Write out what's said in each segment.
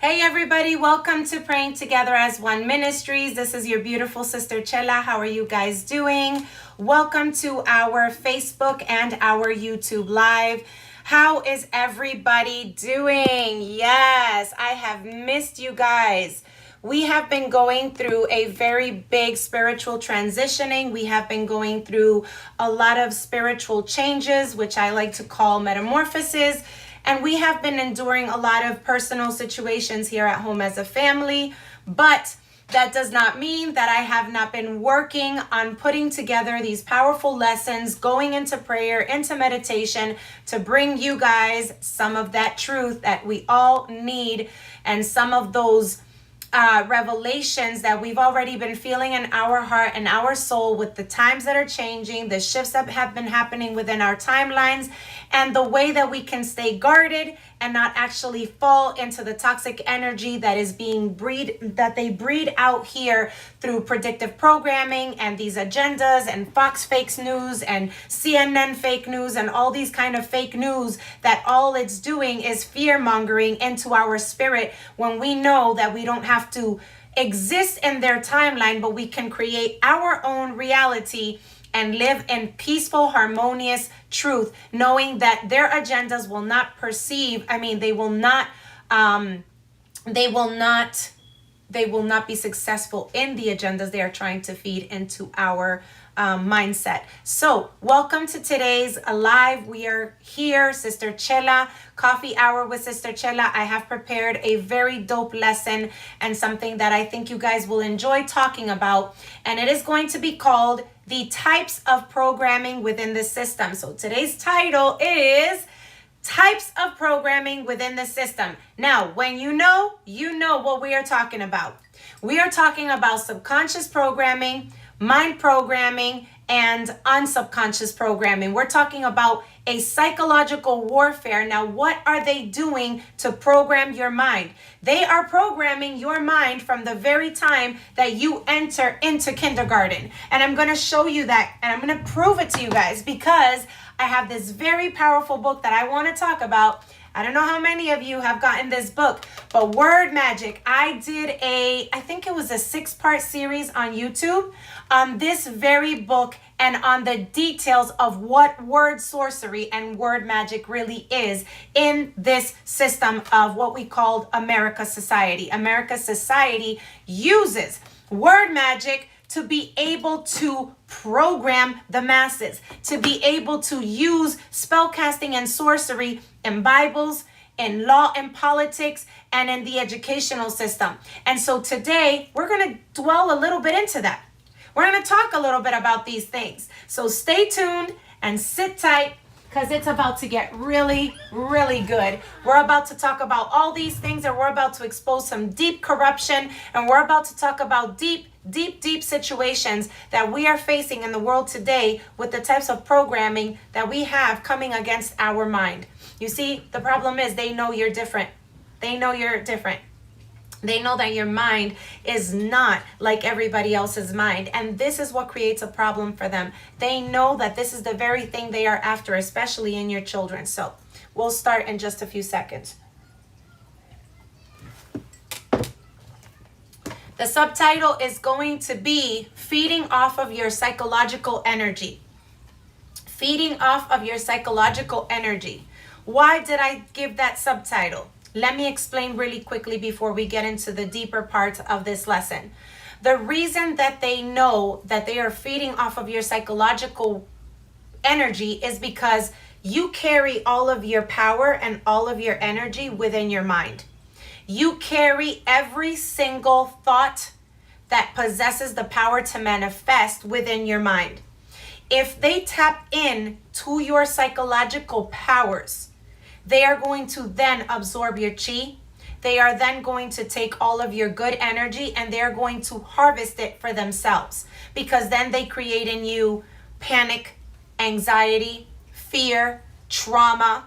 Hey everybody, welcome to Praying Together as One Ministries. This is your beautiful sister Chela. How are you guys doing? Welcome to our Facebook and our YouTube live. How is everybody doing? Yes, I have missed you guys. We have been going through a very big spiritual transitioning. We have been going through a lot of spiritual changes, which I like to call metamorphoses. And we have been enduring a lot of personal situations here at home as a family, but that does not mean that I have not been working on putting together these powerful lessons, going into prayer, into meditation, to bring you guys some of that truth that we all need and some of those revelations that we've already been feeling in our heart and our soul with the times that are changing, the shifts that have been happening within our timelines, and the way that we can stay guarded and not actually fall into the toxic energy that is being that they breed out here through predictive programming and these agendas and Fox fake news and CNN fake news and all these kind of fake news that all it's doing is fear mongering into our spirit when we know that we don't have to exist in their timeline, but we can create our own reality and live in peaceful, harmonious truth, knowing that their agendas will not they will not be successful in the agendas they are trying to feed into our mindset. So welcome to today's live. We are here, Sister Chela, coffee hour with Sister Chela. I have prepared a very dope lesson and something that I think you guys will enjoy talking about. And it is going to be called The Types of Programming Within the System. So today's title is Types of Programming Within the System. Now, when you know what we are talking about. We are talking about subconscious programming, mind programming, and unsubconscious programming. We're talking about a psychological warfare. Now, what are they doing to program your mind? They are programming your mind from the very time that you enter into kindergarten. And I'm going to show you that, and I'm going to prove it to you guys because I have this very powerful book that I want to talk about. I don't know how many of you have gotten this book, but Word Magic. I did I think it was a 6-part series on YouTube on this very book and on the details of what word sorcery and word magic really is in this system of what we called America Society. America Society uses word magic to be able to program the masses, to be able to use spellcasting and sorcery in Bibles, in law and politics, and in the educational system. And so today, we're going to dwell a little bit into that. We're going to talk a little bit about these things. So stay tuned and sit tight because it's about to get really, really good. We're about to talk about all these things, and we're about to expose some deep corruption, and we're about to talk about deep situations that we are facing in the world today with the types of programming that we have coming against our mind. You see, the problem is they know you're different. They know you're different. They know that your mind is not like everybody else's mind. And this is what creates a problem for them. They know that this is the very thing they are after, especially in your children. So we'll start in just a few seconds. The subtitle is going to be Feeding Off of Your Psychological Energy. Feeding off of your psychological energy. Why did I give that subtitle? Let me explain really quickly before we get into the deeper parts of this lesson. The reason that they know that they are feeding off of your psychological energy is because you carry all of your power and all of your energy within your mind. You carry every single thought that possesses the power to manifest within your mind. If they tap in to your psychological powers, they are going to then absorb your chi. They are then going to take all of your good energy and they're going to harvest it for themselves, because then they create in you panic, anxiety, fear, trauma,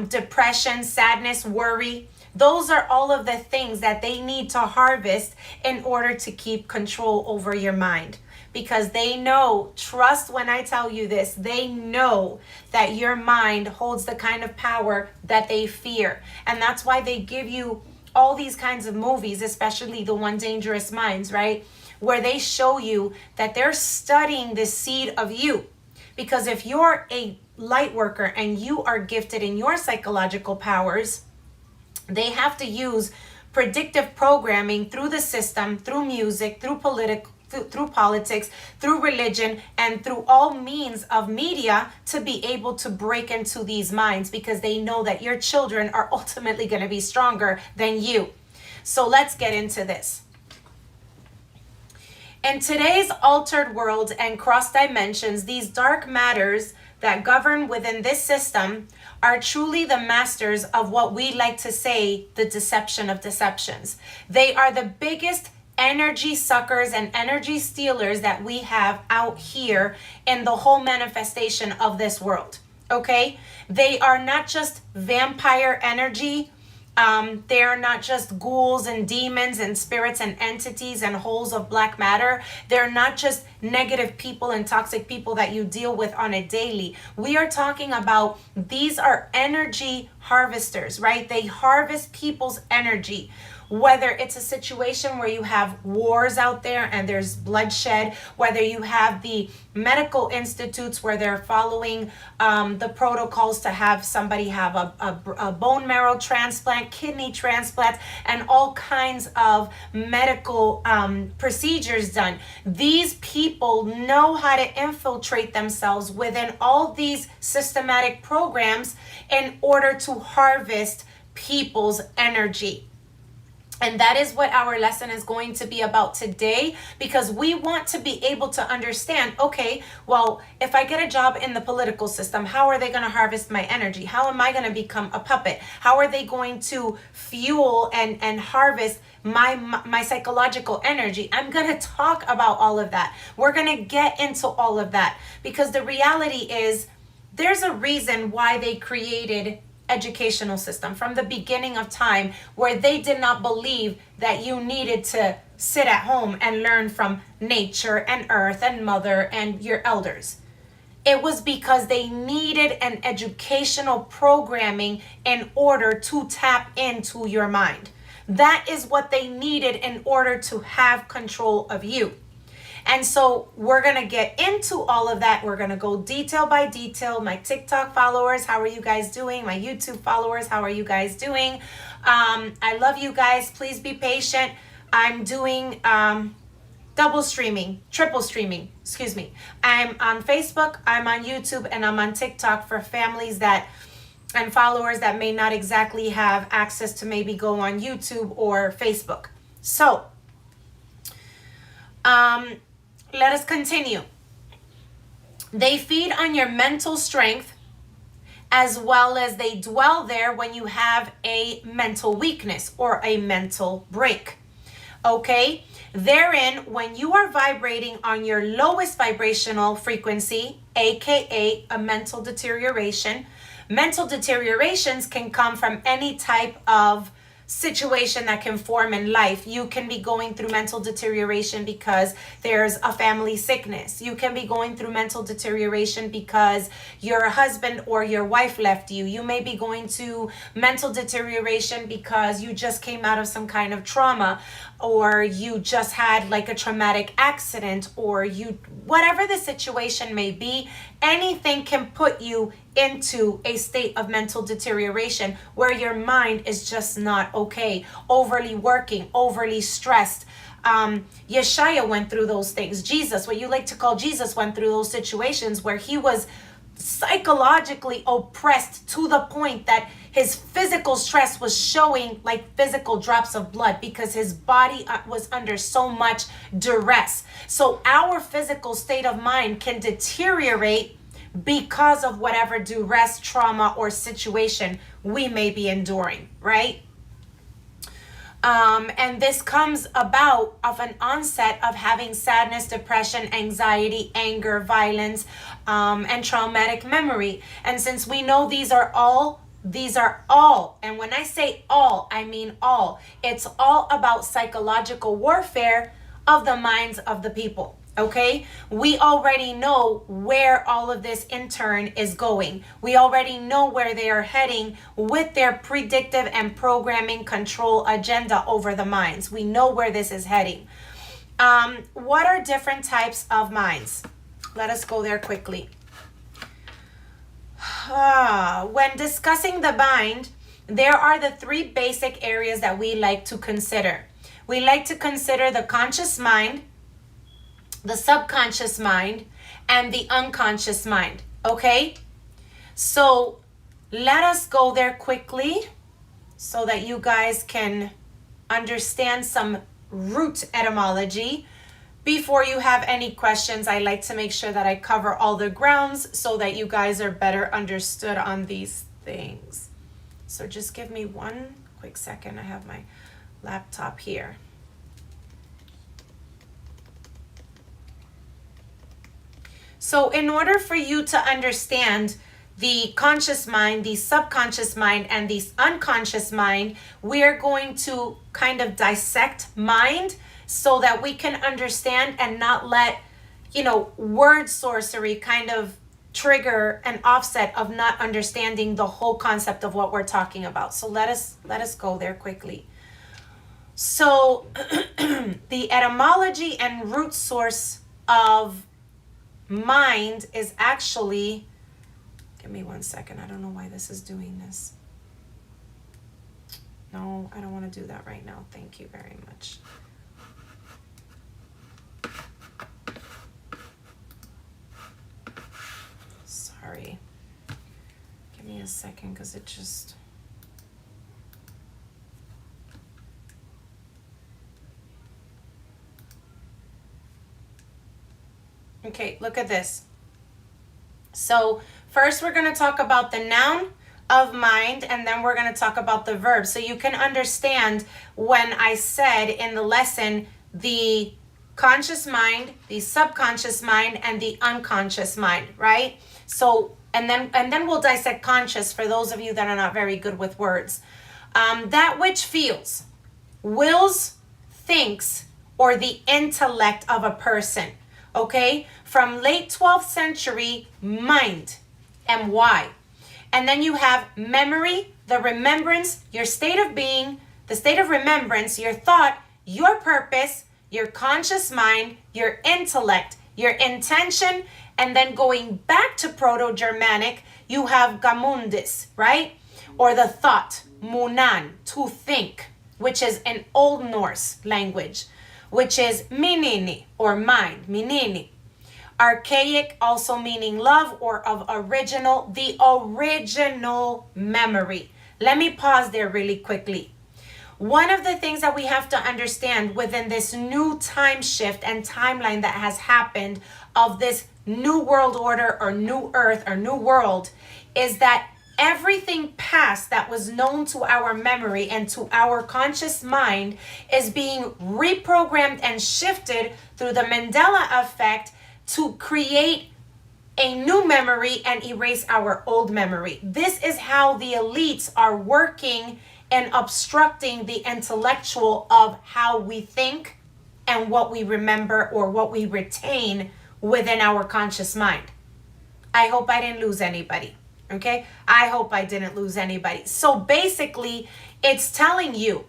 depression, sadness, worry. Those are all of the things that they need to harvest in order to keep control over your mind. Because they know, trust when I tell you this, they know that your mind holds the kind of power that they fear. And that's why they give you all these kinds of movies, especially the one Dangerous Minds, right? Where they show you that they're studying the seed of you. Because if you're a light worker and you are gifted in your psychological powers, they have to use predictive programming through the system, through music, through politics, through religion, and through all means of media to be able to break into these minds, because they know that your children are ultimately going to be stronger than you. So let's get into this. In today's altered world and cross dimensions, these dark matters that govern within this system are truly the masters of what we like to say, the deception of deceptions. They are the biggest energy suckers and energy stealers that we have out here in the whole manifestation of this world. Okay? They are not just vampire energy. They are not just ghouls and demons and spirits and entities and holes of black matter. They're not just negative people and toxic people that you deal with on a daily. We are talking about, these are energy harvesters, right? They harvest people's energy. Whether it's a situation where you have wars out there and there's bloodshed, whether you have the medical institutes where they're following the protocols to have somebody have a bone marrow transplant, kidney transplant, and all kinds of medical procedures done. These people know how to infiltrate themselves within all these systematic programs in order to harvest people's energy. And that is what our lesson is going to be about today, because we want to be able to understand, okay, well, if I get a job in the political system, how are they going to harvest my energy? How am I going to become a puppet? How are they going to fuel and harvest my psychological energy? I'm going to talk about all of that. We're going to get into all of that, because the reality is there's a reason why they created educational system from the beginning of time, where they did not believe that you needed to sit at home and learn from nature and earth and mother and your elders. It was because they needed an educational programming in order to tap into your mind. That is what they needed in order to have control of you. And so we're going to get into all of that. We're going to go detail by detail. My TikTok followers, how are you guys doing? My YouTube followers, how are you guys doing? I love you guys. Please be patient. I'm doing triple streaming, excuse me. I'm on Facebook, I'm on YouTube, and I'm on TikTok for families and followers that may not exactly have access to maybe go on YouTube or Facebook. So, let us continue. They feed on your mental strength, as well as they dwell there when you have a mental weakness or a mental break. Okay? Therein, when you are vibrating on your lowest vibrational frequency, aka a mental deterioration, mental deteriorations can come from any type of situation that can form in life. You can be going through mental deterioration because there's a family sickness. You can be going through mental deterioration because your husband or your wife left you. You may be going to mental deterioration because you just came out of some kind of trauma, or you just had like a traumatic accident, or whatever the situation may be. Anything can put you into a state of mental deterioration where your mind is just not okay, overly working, overly stressed. Yeshaya went through those things. Jesus, what you like to call Jesus, went through those situations where he was psychologically oppressed to the point that his physical stress was showing like physical drops of blood, because his body was under so much duress. So our physical state of mind can deteriorate because of whatever duress, trauma, or situation we may be enduring, right? And this comes about of an onset of having sadness, depression, anxiety, anger, violence, and traumatic memory. And since we know these are all, and when I say all, I mean all. It's all about psychological warfare of the minds of the people. Okay, we already know where all of this in turn is going. We already know where they are heading with their predictive and programming control agenda over the minds. We know where this is heading. What are different types of minds? Let us go there quickly. When discussing the mind, there are the three basic areas that we like to consider. We like to consider the conscious mind, the subconscious mind, and the unconscious mind. Okay? So let us go there quickly so that you guys can understand some root etymology. Before you have any questions, I like to make sure that I cover all the grounds so that you guys are better understood on these things. So just give me one quick second. I have my laptop here. So in order for you to understand the conscious mind, the subconscious mind, and the unconscious mind, we're going to kind of dissect mind so that we can understand and not let, word sorcery kind of trigger an offset of not understanding the whole concept of what we're talking about. So let us go there quickly. So the etymology and root source of mind is actually, give me 1 second. I don't know why this is doing this. No, I don't want to do that right now. Thank you very much. Sorry. Give me a second because it just... Okay, look at this. So first we're going to talk about the noun of mind, and then we're going to talk about the verb. So you can understand when I said in the lesson, the conscious mind, the subconscious mind, and the unconscious mind, right? So, and then we'll dissect conscious for those of you that are not very good with words. That which feels, wills, thinks, or the intellect of a person. Okay, from late 12th century, mind, M-Y. And then you have memory, the remembrance, your state of being, the state of remembrance, your thought, your purpose, your conscious mind, your intellect, your intention, and then going back to Proto-Germanic, you have gamundis, right? Or the thought, munan, to think, which is an Old Norse language, which is minini, or mind, minini. Archaic, also meaning love or of original, the original memory. Let me pause there really quickly. One of the things that we have to understand within this new time shift and timeline that has happened of this new world order or new earth or new world is that everything past that was known to our memory and to our conscious mind is being reprogrammed and shifted through the Mandela effect to create a new memory and erase our old memory. This is how the elites are working and obstructing the intellectual of how we think and what we remember or what we retain within our conscious mind. I hope I didn't lose anybody. Okay, I hope I didn't lose anybody. So basically, it's telling you,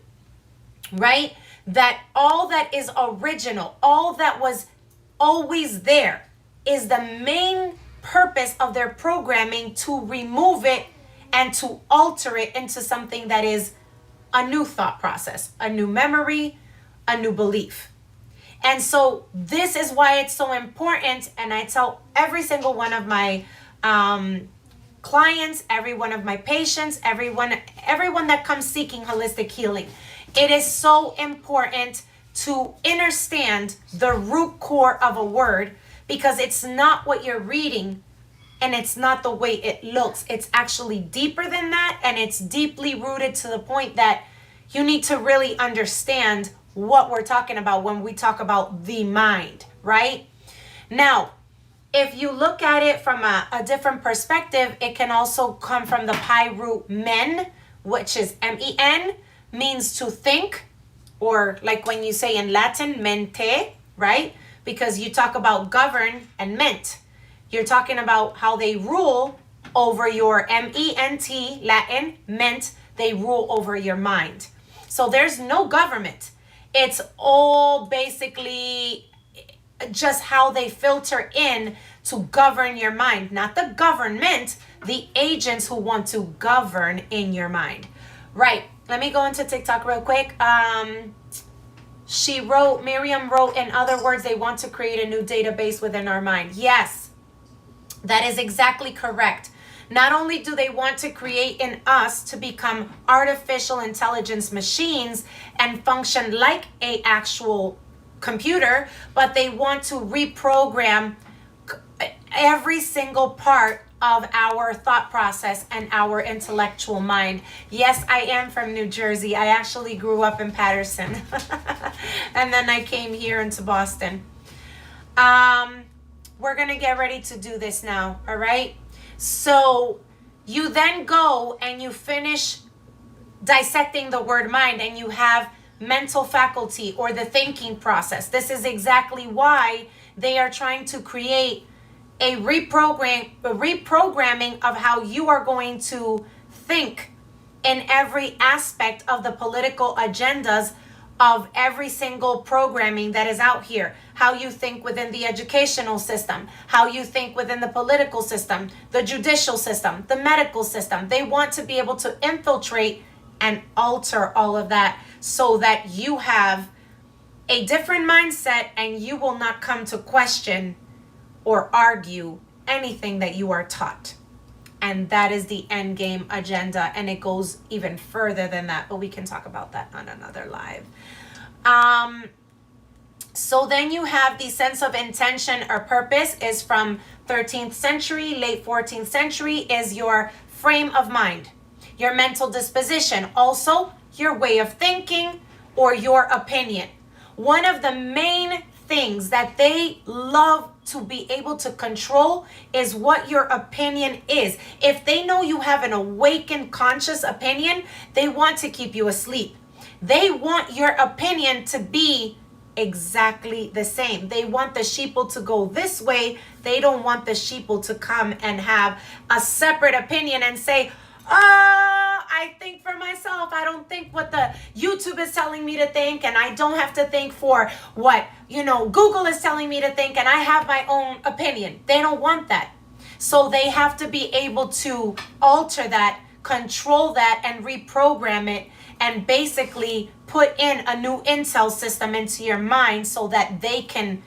right, that all that is original, all that was always there is the main purpose of their programming to remove it and to alter it into something that is a new thought process, a new memory, a new belief. And so this is why it's so important. And I tell every single one of my clients, every one of my patients, everyone that comes seeking holistic healing. It is so important to understand the root core of a word, because it's not what you're reading and it's not the way it looks. It's actually deeper than that, and it's deeply rooted to the point that you need to really understand what we're talking about when we talk about the mind, right? Now, if you look at it from a different perspective, it can also come from the Pi root men, which is M-E-N, means to think, or like when you say in Latin, mente, right? because you talk about govern and ment. You're talking about how they rule over your ment, Latin, ment, they rule over your mind. So there's no government. It's all basically just how they filter in to govern your mind, not the government, the agents who want to govern in your mind. Right. Let me go into TikTok real quick. Miriam wrote, in other words, they want to create a new database within our mind. Yes, that is exactly correct. Not only do they want to create in us to become artificial intelligence machines and function like a actual computer, but they want to reprogram every single part of our thought process and our intellectual mind. Yes, I am from New Jersey. I actually grew up in Patterson. And then I came here into Boston. We're going to get ready to do this now, all right? So you then go and you finish dissecting the word mind, and you have mental faculty or the thinking process. This is exactly why they are trying to create a reprogramming of how you are going to think in every aspect of the political agendas of every single programming that is out here. How you think within the educational system, how you think within the political system, the judicial system, the medical system. They want to be able to infiltrate and alter all of that so that you have a different mindset and you will not come to question or argue anything that you are taught. And that is the end game agenda, and it goes even further than that, but we can talk about that on another live. So then you have the sense of intention or purpose is from 13th century, late 14th century, is your frame of mind, your mental disposition, also your way of thinking or your opinion. One of the main things that they love to be able to control is what your opinion is. If they know you have an awakened conscious opinion, they want to keep you asleep. They want your opinion to be exactly the same. They want the sheeple to go this way. They don't want the sheeple to come and have a separate opinion and say, I think for myself. I don't think what the YouTube is telling me to think, and I don't have to think for what, Google is telling me to think, and I have my own opinion. They don't want that. So they have to be able to alter that, control that, and reprogram it, and basically put in a new intel system into your mind so that they can,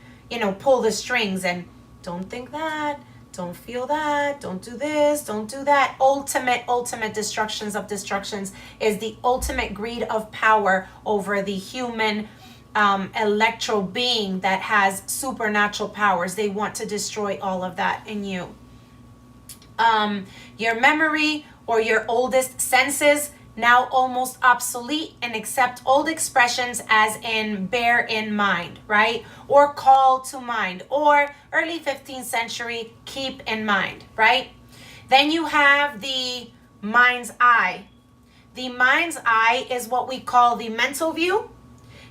pull the strings and don't think that. Don't feel that, don't do this, don't do that. Ultimate destructions of destructions is the ultimate greed of power over the human electro being that has supernatural powers. They want to destroy all of that in you. Your memory or your oldest senses, now almost obsolete, and accept old expressions as in bear in mind, right? Or call to mind, or early 15th century, keep in mind, right? Then you have the mind's eye. The mind's eye is what we call the mental view,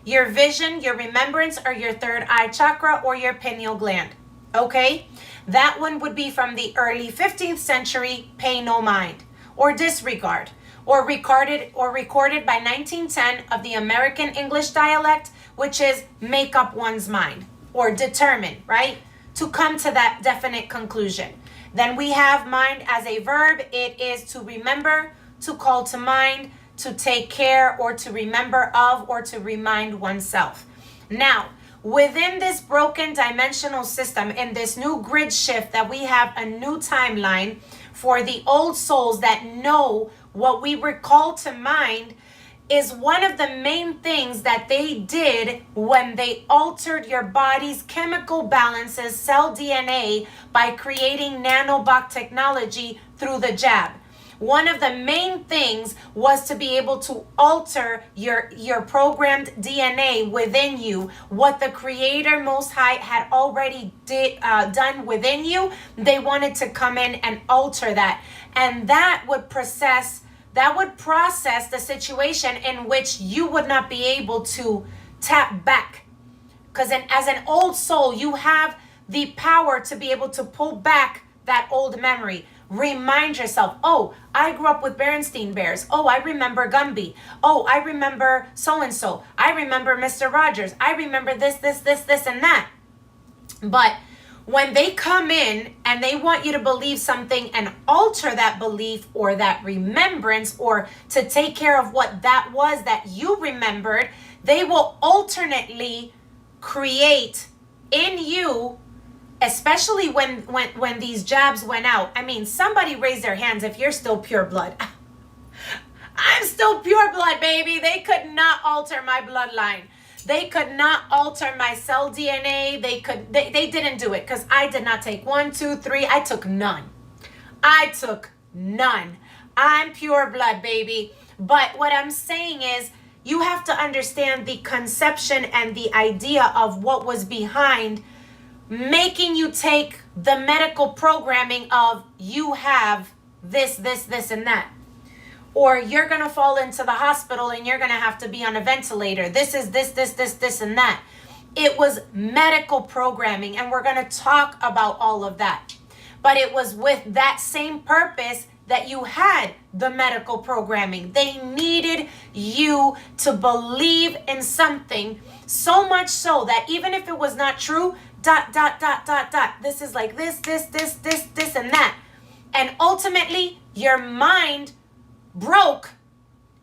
your vision, your remembrance, or your third eye chakra, or your pineal gland, okay? That one would be from the early 15th century, pay no mind, or disregard, or recorded by 1910 of the American English dialect, which is make up one's mind or determine, right? To come to that definite conclusion. Then we have mind as a verb. It is to remember, to call to mind, to take care, or to remember of, or to remind oneself. Now, within this broken dimensional system, in this new grid shift that we have a new timeline for the old souls that know what we recall to mind, is one of the main things that they did when they altered your body's chemical balances, cell DNA, by creating nanobot technology through the jab. One of the main things was to be able to alter your programmed DNA within you. What the Creator Most High had already done within you, they wanted to come in and alter that. And that would process the situation in which you would not be able to tap back Because as an old soul, you have the power to be able to pull back that old memory. Remind yourself, oh, I grew up with Berenstain Bears. Oh, I remember Gumby. Oh, I remember so-and-so. I remember Mr. Rogers. I remember this, and that. But when they come in and they want you to believe something and alter that belief or that remembrance, or to take care of what that was that you remembered, they will alternately create in you, especially when these jabs went out. I mean, somebody raise their hands if you're still pure blood. I'm still pure blood, baby. They could not alter my bloodline. They could not alter my cell DNA. They didn't do it, because I did not take 1, 2, 3. I took none. I'm pure blood, baby. But what I'm saying is, you have to understand the conception and the idea of what was behind making you take the medical programming of you have this, and that. Or you're going to fall into the hospital and you're going to have to be on a ventilator. This is this, and that. It was medical programming, and we're going to talk about all of that. But it was with that same purpose that you had the medical programming. They needed you to believe in something, so much so that even if it was not true, ... This is like this, and that. And ultimately, your mind broke,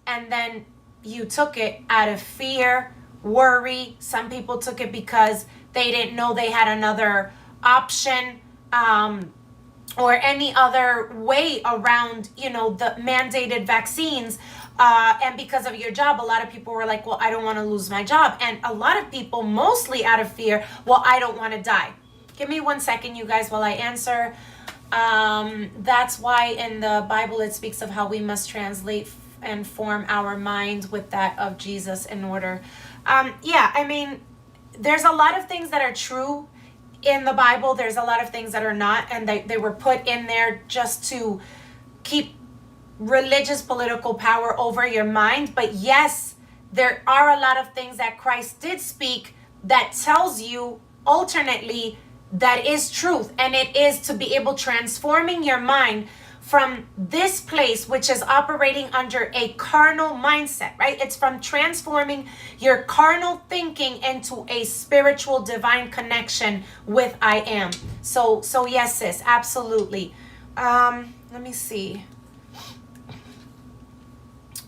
and then you took it out of fear, worry. Some people took it because they didn't know they had another option, or any other way around, the mandated vaccines. And because of your job, a lot of people were like, well, I don't want to lose my job. And a lot of people, mostly out of fear, well, I don't want to die. Give me 1 second, you guys, while I answer. That's why in the Bible it speaks of how we must translate and form our minds with that of Jesus in order. I mean, there's a lot of things that are true in the Bible. There's a lot of things that are not, and they were put in there just to keep religious political power over your mind. But yes, there are a lot of things that Christ did speak that tells you alternately that is truth, and it is to be able transforming your mind from this place, which is operating under a carnal mindset, right? It's from transforming your carnal thinking into a spiritual divine connection with I am. So yes, sis, absolutely. Let me see.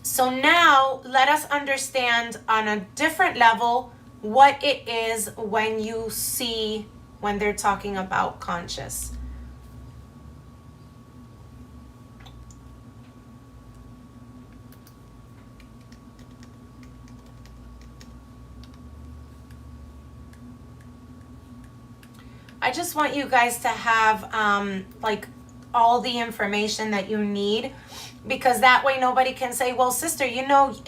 So now let us understand on a different level what it is when they're talking about conscious. I just want you guys to have all the information that you need, because that way nobody can say, well, sister,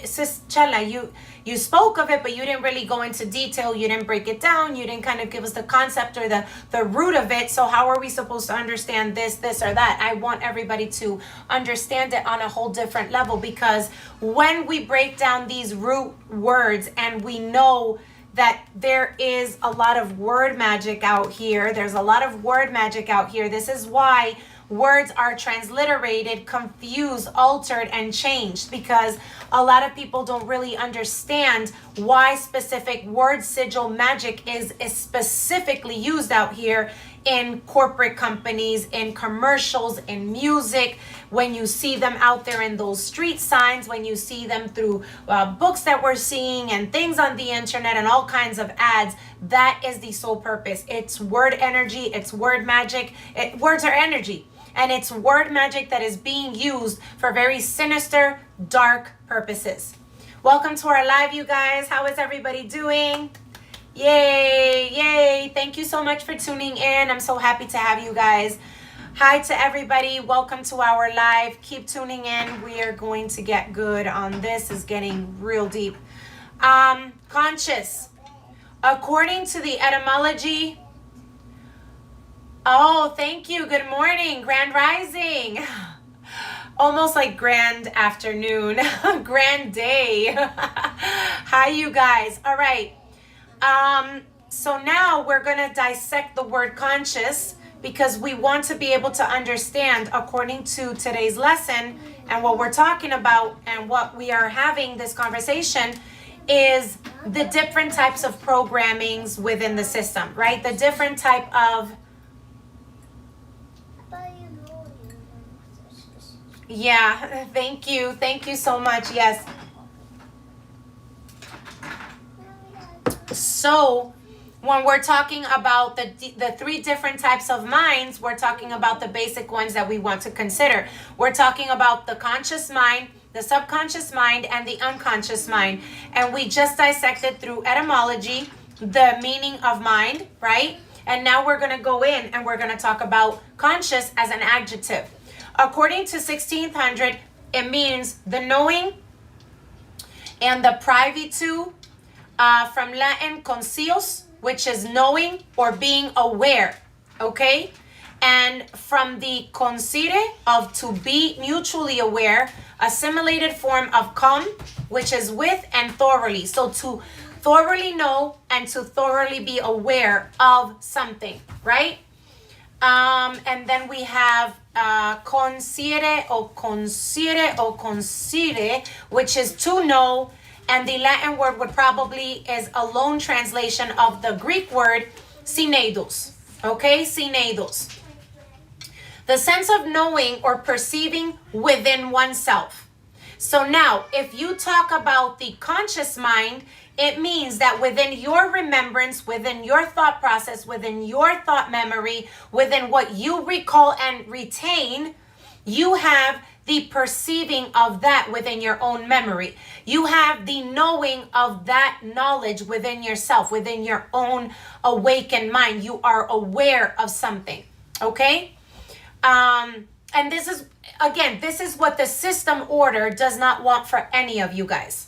sis Chela, you spoke of it, but you didn't really go into detail. You didn't break it down. You didn't kind of give us the concept or the root of it. So how are we supposed to understand this, or that? I want everybody to understand it on a whole different level, because when we break down these root words, and we know that there is a lot of word magic out here. There's a lot of word magic out here. This is why words are transliterated, confused, altered, and changed, because a lot of people don't really understand why specific word sigil magic is specifically used out here in corporate companies, in commercials, in music, when you see them out there in those street signs, when you see them through books that we're seeing and things on the internet and all kinds of ads. That is the sole purpose. It's word energy, it's word magic. Words are energy. And it's word magic that is being used for very sinister, dark purposes. Welcome to our live, you guys. How is everybody doing? Yay. Thank you so much for tuning in. I'm so happy to have you guys. Hi to everybody. Welcome to our live. Keep tuning in. We are going to get good on this. It's getting real deep. Conscious. According to the etymology... Oh, thank you. Good morning. Grand rising. Almost like grand afternoon. Grand day. Hi, you guys. All right. So now we're going to dissect the word conscious because we want to be able to understand, according to today's lesson and what we're talking about and what we are having this conversation, is the different types of programmings within the system, right? The different type of, yeah, thank you so much. Yes. So when we're talking about the three different types of minds, we're talking about the basic ones that we want to consider. We're talking about the conscious mind, the subconscious mind, and the unconscious mind. And we just dissected through etymology the meaning of mind, right? And now we're going to go in and we're going to talk about conscious as an adjective. According to 1600, it means the knowing and the privitude, from Latin conscious, which is knowing or being aware, okay? And from the conscire, of to be mutually aware, assimilated form of com, which is with and thoroughly. So to thoroughly know and to thoroughly be aware of something, right? And then we have conscire or conscire, which is to know. And the Latin word would probably is a loan translation of the Greek word syneidos. Okay, syneidos. The sense of knowing or perceiving within oneself. So now, if you talk about the conscious mind, it means that within your remembrance, within your thought process, within your thought memory, within what you recall and retain, you have the perceiving of that within your own memory. You have the knowing of that knowledge within yourself, within your own awakened mind. You are aware of something, okay? And this is, again, this is what the system order does not want for any of you guys.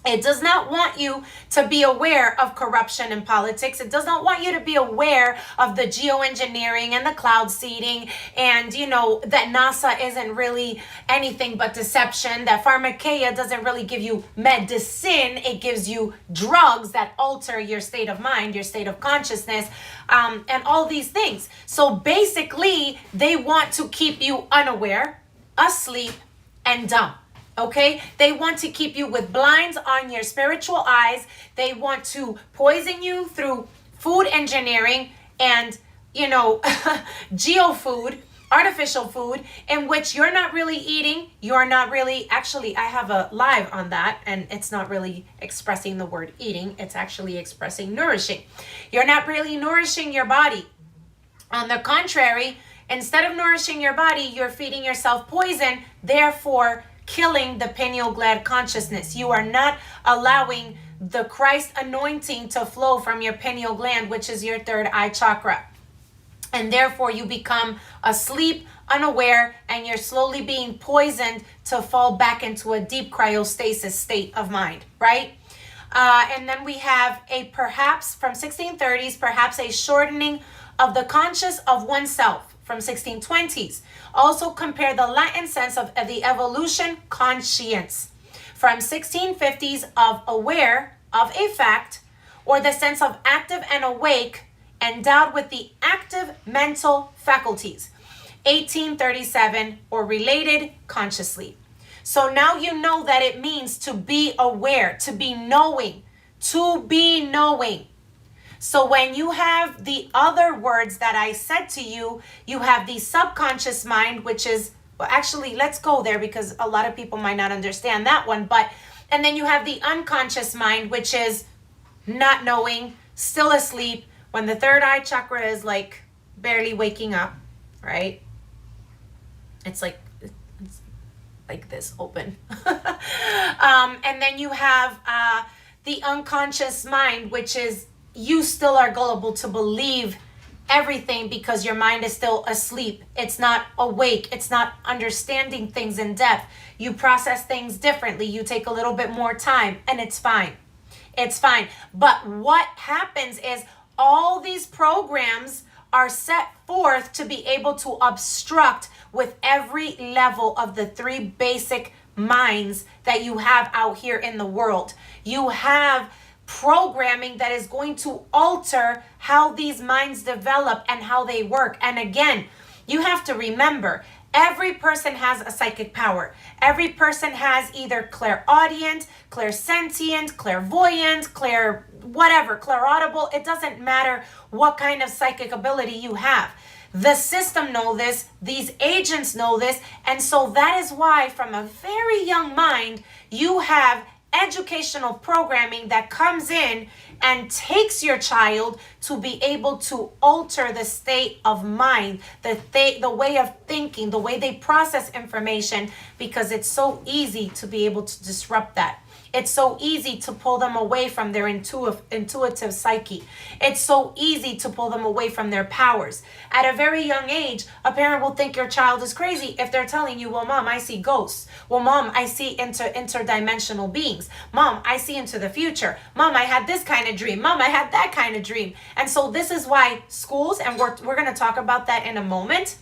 It does not want you to be aware of corruption in politics. It does not want you to be aware of the geoengineering and the cloud seeding, and, you know, that NASA isn't really anything but deception, that pharmakeia doesn't really give you medicine. It gives you drugs that alter your state of mind, your state of consciousness, and all these things. So basically, they want to keep you unaware, asleep, and dumb. Okay, they want to keep you with blinds on your spiritual eyes. They want to poison you through food engineering and, you know, geo-food, artificial food, in which you're not really eating. You're not really, actually, I have a live on that, and it's not really expressing the word eating. It's actually expressing nourishing. You're not really nourishing your body. On the contrary, instead of nourishing your body, you're feeding yourself poison, therefore killing the pineal gland consciousness. You are not allowing the Christ anointing to flow from your pineal gland, which is your third eye chakra. And therefore you become asleep, unaware, and you're slowly being poisoned to fall back into a deep cryostasis state of mind, right? And then we have a perhaps, from 1630s, perhaps a shortening of the conscious of oneself from 1620s. Also compare the Latin sense of the evolution conscience from 1650s of aware of a fact, or the sense of active and awake, endowed with the active mental faculties, 1837, or related consciously. So now you know that it means to be aware, to be knowing, to be knowing. So when you have the other words that I said to you, you have the subconscious mind, which is, well, actually, let's go there because a lot of people might not understand that one. But, and then you have the unconscious mind, which is not knowing, still asleep, when the third eye chakra is like barely waking up, right? It's like this open. And then you have the unconscious mind, which is you still are gullible to believe everything because your mind is still asleep. It's not awake. It's not understanding things in depth. You process things differently. You take a little bit more time, and it's fine. It's fine. But what happens is all these programs are set forth to be able to obstruct with every level of the three basic minds that you have out here in the world. You have programming that is going to alter how these minds develop and how they work. And again, you have to remember, every person has a psychic power. Every person has either clairaudient, clairsentient, clairvoyant, clairaudible. It doesn't matter what kind of psychic ability you have. The system know this, these agents know this, and so that is why from a very young mind, you have educational programming that comes in and takes your child to be able to alter the state of mind, the way of thinking, the way they process information, because it's so easy to be able to disrupt that. It's so easy to pull them away from their intuitive psyche. It's so easy to pull them away from their powers. At a very young age, a parent will think your child is crazy if they're telling you, well, mom, I see ghosts. Well, mom, I see interdimensional beings. Mom, I see into the future. Mom, I had this kind of dream. Mom, I had that kind of dream. And so this is why schools, and we're going to talk about that in a moment.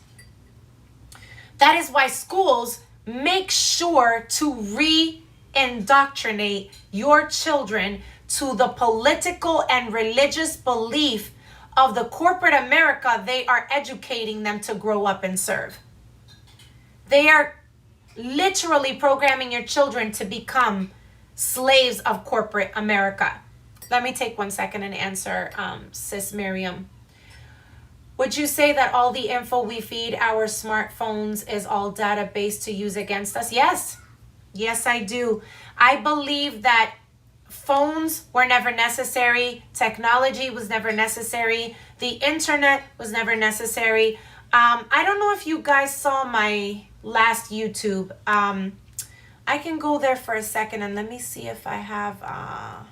That is why schools make sure to indoctrinate your children to the political and religious belief of the corporate America they are educating them to grow up and serve. They are literally programming your children to become slaves of corporate America. Let me take 1 second and answer Sis Miriam. Would you say that all the info we feed our smartphones is all database to use against us? Yes. Yes, I do. I believe that phones were never necessary. Technology was never necessary. The internet was never necessary. I don't know if you guys saw my last YouTube. I can go there for a second and let me see if I have...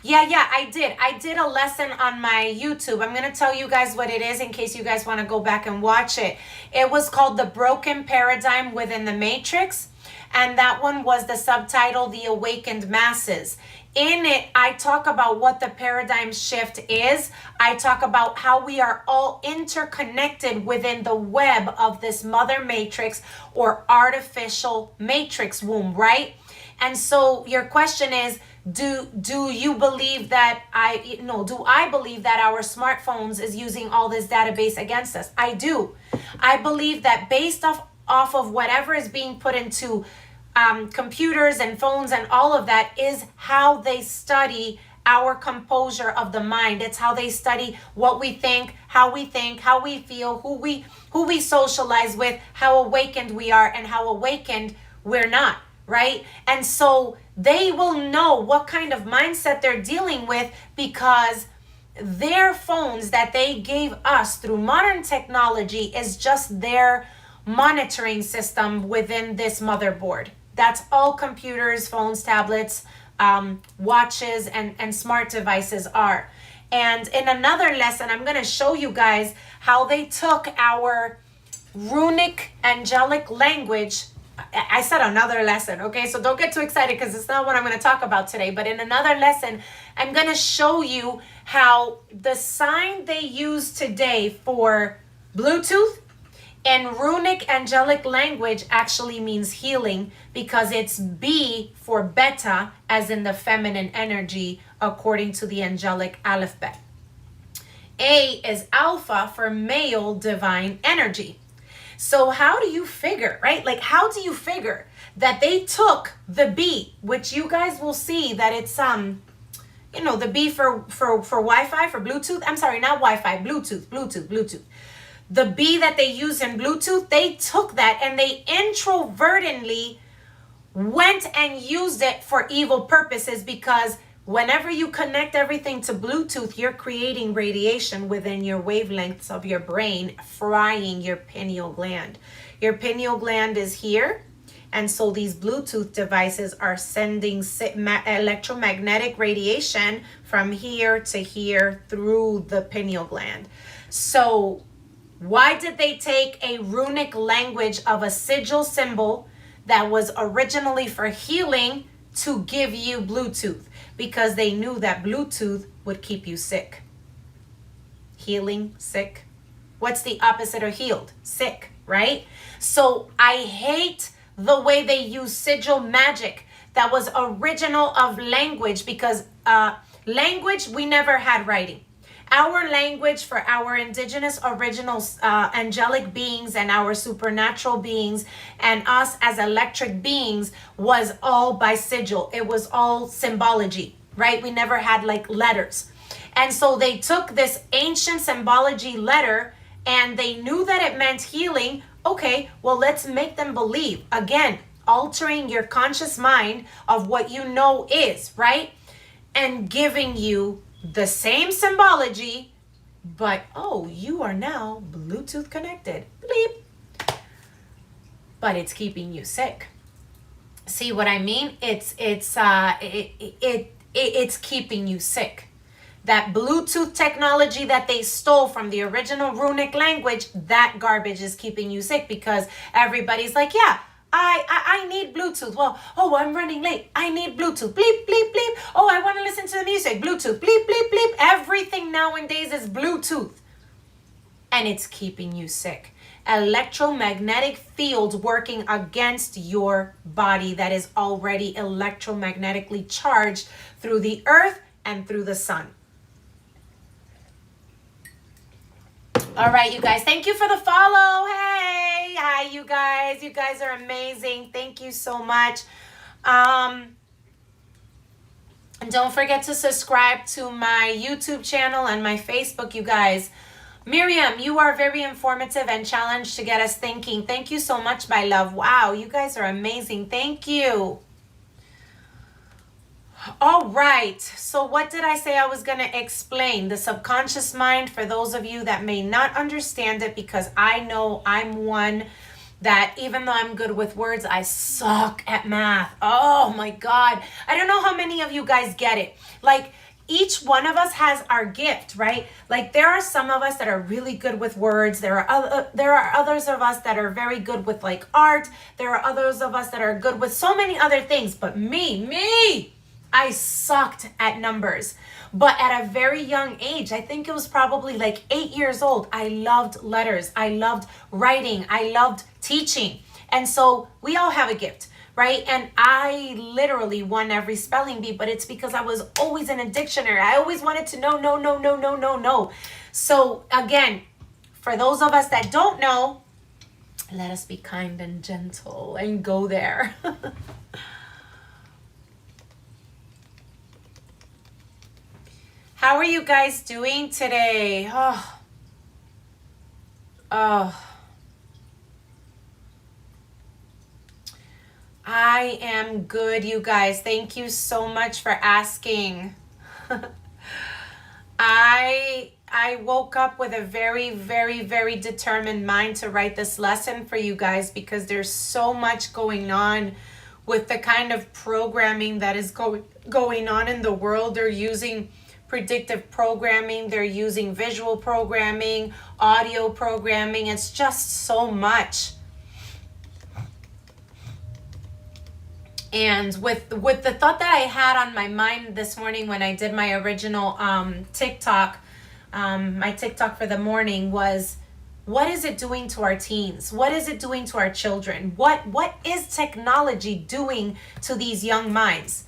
Yeah, I did. I did a lesson on my YouTube. I'm going to tell you guys what it is in case you guys want to go back and watch it. It was called The Broken Paradigm Within the Matrix. And that one was the subtitle, The Awakened Masses. In it, I talk about what the paradigm shift is. I talk about how we are all interconnected within the web of this mother matrix or artificial matrix womb, right? And so your question is, do you believe that do I believe that our smartphones is using all this database against us? I do. I believe that based off of whatever is being put into computers and phones and all of that is how they study our composure of the mind. It's how they study what we think, how we feel, who we socialize with, how awakened we are and how awakened we're not, right? And so they will know what kind of mindset they're dealing with because their phones that they gave us through modern technology is just their monitoring system within this motherboard. That's all computers, phones, tablets, watches, and smart devices are. And in another lesson, I'm going to show you guys how they took our runic angelic language. I said another lesson, okay? So don't get too excited because it's not what I'm going to talk about today. But in another lesson, I'm going to show you how the sign they use today for Bluetooth and runic angelic language actually means healing because it's B for beta, as in the feminine energy, according to the angelic alphabet. A is alpha for male divine energy. So how do you figure, right? Like, how do you figure that they took the B, which you guys will see that it's, the B for Wi-Fi, for Bluetooth. I'm sorry, not Wi-Fi, Bluetooth. The B that they use in Bluetooth, they took that and they introvertedly went and used it for evil purposes because whenever you connect everything to Bluetooth, you're creating radiation within your wavelengths of your brain, frying your pineal gland. Your pineal gland is here. And so these Bluetooth devices are sending electromagnetic radiation from here to here through the pineal gland. So why did they take a runic language of a sigil symbol that was originally for healing to give you Bluetooth? Because they knew that Bluetooth would keep you sick. Healing, sick. What's the opposite of healed? Sick, right? So I hate the way they use sigil magic that was original of language, because language, we never had writing. Our language for our indigenous original angelic beings and our supernatural beings and us as electric beings was all by sigil. It was all symbology, right? We never had like letters. And so they took this ancient symbology letter and they knew that it meant healing. Okay, well, let's make them believe. Again, altering your conscious mind of what you know is, right? And giving you the same symbology, but oh, you are now Bluetooth connected. Bleep. But it's keeping you sick. See what I mean? It's keeping you sick. That Bluetooth technology that they stole from the original runic language, that garbage is keeping you sick, because everybody's like, yeah, I need Bluetooth. Well, oh, I'm running late. I need Bluetooth. Bleep, bleep, bleep. Oh, I want to listen to the music. Bluetooth. Bleep, bleep, bleep. Everything nowadays is Bluetooth. And it's keeping you sick. Electromagnetic fields working against your body that is already electromagnetically charged through the earth and through the sun. All right, you guys. Thank you for the follow. Hey. Hi, you guys. You guys are amazing. Thank you so much. And don't forget to subscribe to my YouTube channel and my Facebook, you guys. Miriam, you are very informative and challenged to get us thinking. Thank you so much, my love. Wow, you guys are amazing. Thank you. All right, so what did I say I was going to explain? The subconscious mind, for those of you that may not understand it, because I know I'm one that even though I'm good with words, I suck at math. Oh my God. I don't know how many of you guys get it. Like, each one of us has our gift, right? Like, there are some of us that are really good with words. There are others of us that are very good with like art. There are others of us that are good with so many other things. But me, I sucked at numbers. But at a very young age, I think it was probably like 8 years old, I loved letters. I loved writing. I loved teaching. And so we all have a gift, right? And I literally won every spelling bee, but it's because I was always in a dictionary. I always wanted to know, no. So again, for those of us that don't know, let us be kind and gentle and go there. How are you guys doing today? Oh. I am good, you guys. Thank you so much for asking. I woke up with a very, very, very determined mind to write this lesson for you guys, because there's so much going on with the kind of programming that is going on in the world. They're using predictive programming, they're using visual programming, audio programming. It's just so much. And with the thought that I had on my mind this morning when I did my original TikTok, my TikTok for the morning was, what is it doing to our teens? What is it doing to our children? What is technology doing to these young minds?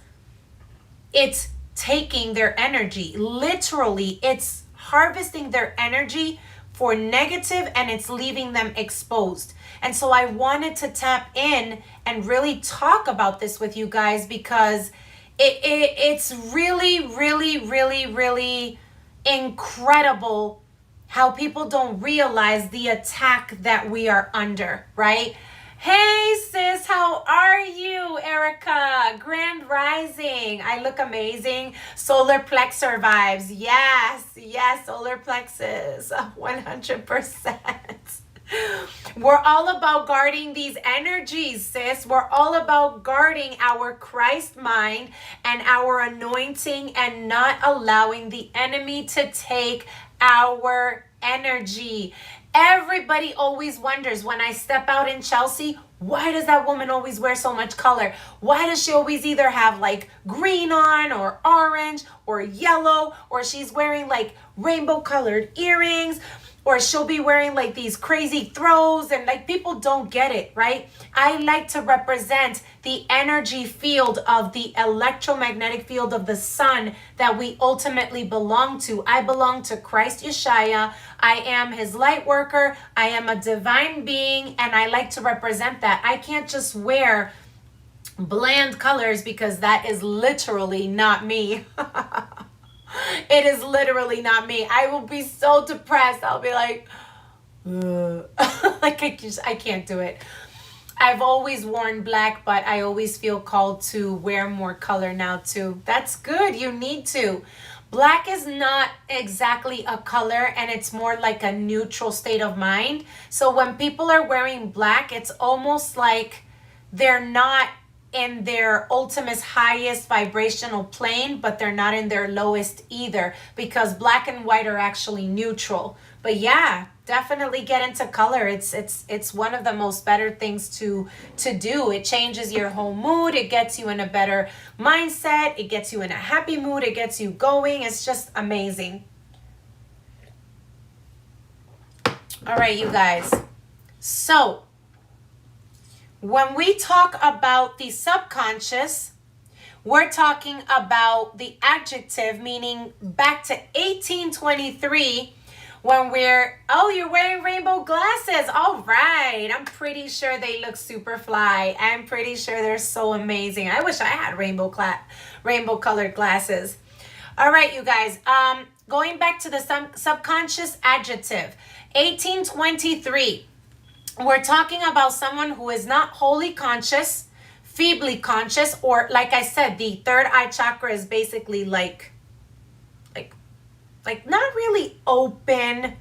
It's taking their energy. Literally, it's harvesting their energy for negative, and it's leaving them exposed. And so I wanted to tap in and really talk about this with you guys, because it's really, really, really, really incredible how people don't realize the attack that we are under, right? Hey sis, how are you? Erica, Grand Rising. I look amazing. Solar plexus vibes. Yes, solar plexus. 100%. We're all about guarding these energies, sis. We're all about guarding our Christ mind and our anointing, and not allowing the enemy to take our energy. Everybody always wonders, when I step out in Chelsea, why does that woman always wear so much color? Why does she always either have like green on or orange or yellow, or she's wearing like rainbow colored earrings, or she'll be wearing like these crazy throws, and like people don't get it, right? I like to represent the energy field of the electromagnetic field of the sun that we ultimately belong to. I belong to Christ Yeshua. I am his light worker. I am a divine being, and I like to represent that. I can't just wear bland colors because that is literally not me. It is literally not me. I will be so depressed. I'll be like, like I can't do it. I've always worn black, but I always feel called to wear more color now too. That's good. You need to. Black is not exactly a color, and it's more like a neutral state of mind. So when people are wearing black, it's almost like they're not in their ultimate highest vibrational plane, but they're not in their lowest either, because black and white are actually neutral. But yeah, definitely get into color. It's one of the most better things to do. It changes your whole mood. It gets you in a better mindset. It gets you in a happy mood. It gets you going. It's just amazing. All right, you guys. So when we talk about the subconscious, we're talking about the adjective, meaning back to 1823, when you're wearing rainbow glasses. All right. I'm pretty sure they look super fly. I'm pretty sure they're so amazing. I wish I had rainbow colored glasses. All right, you guys. Going back to the subconscious adjective, 1823. We're talking about someone who is not wholly conscious, feebly conscious, or like I said, the third eye chakra is basically like not really open.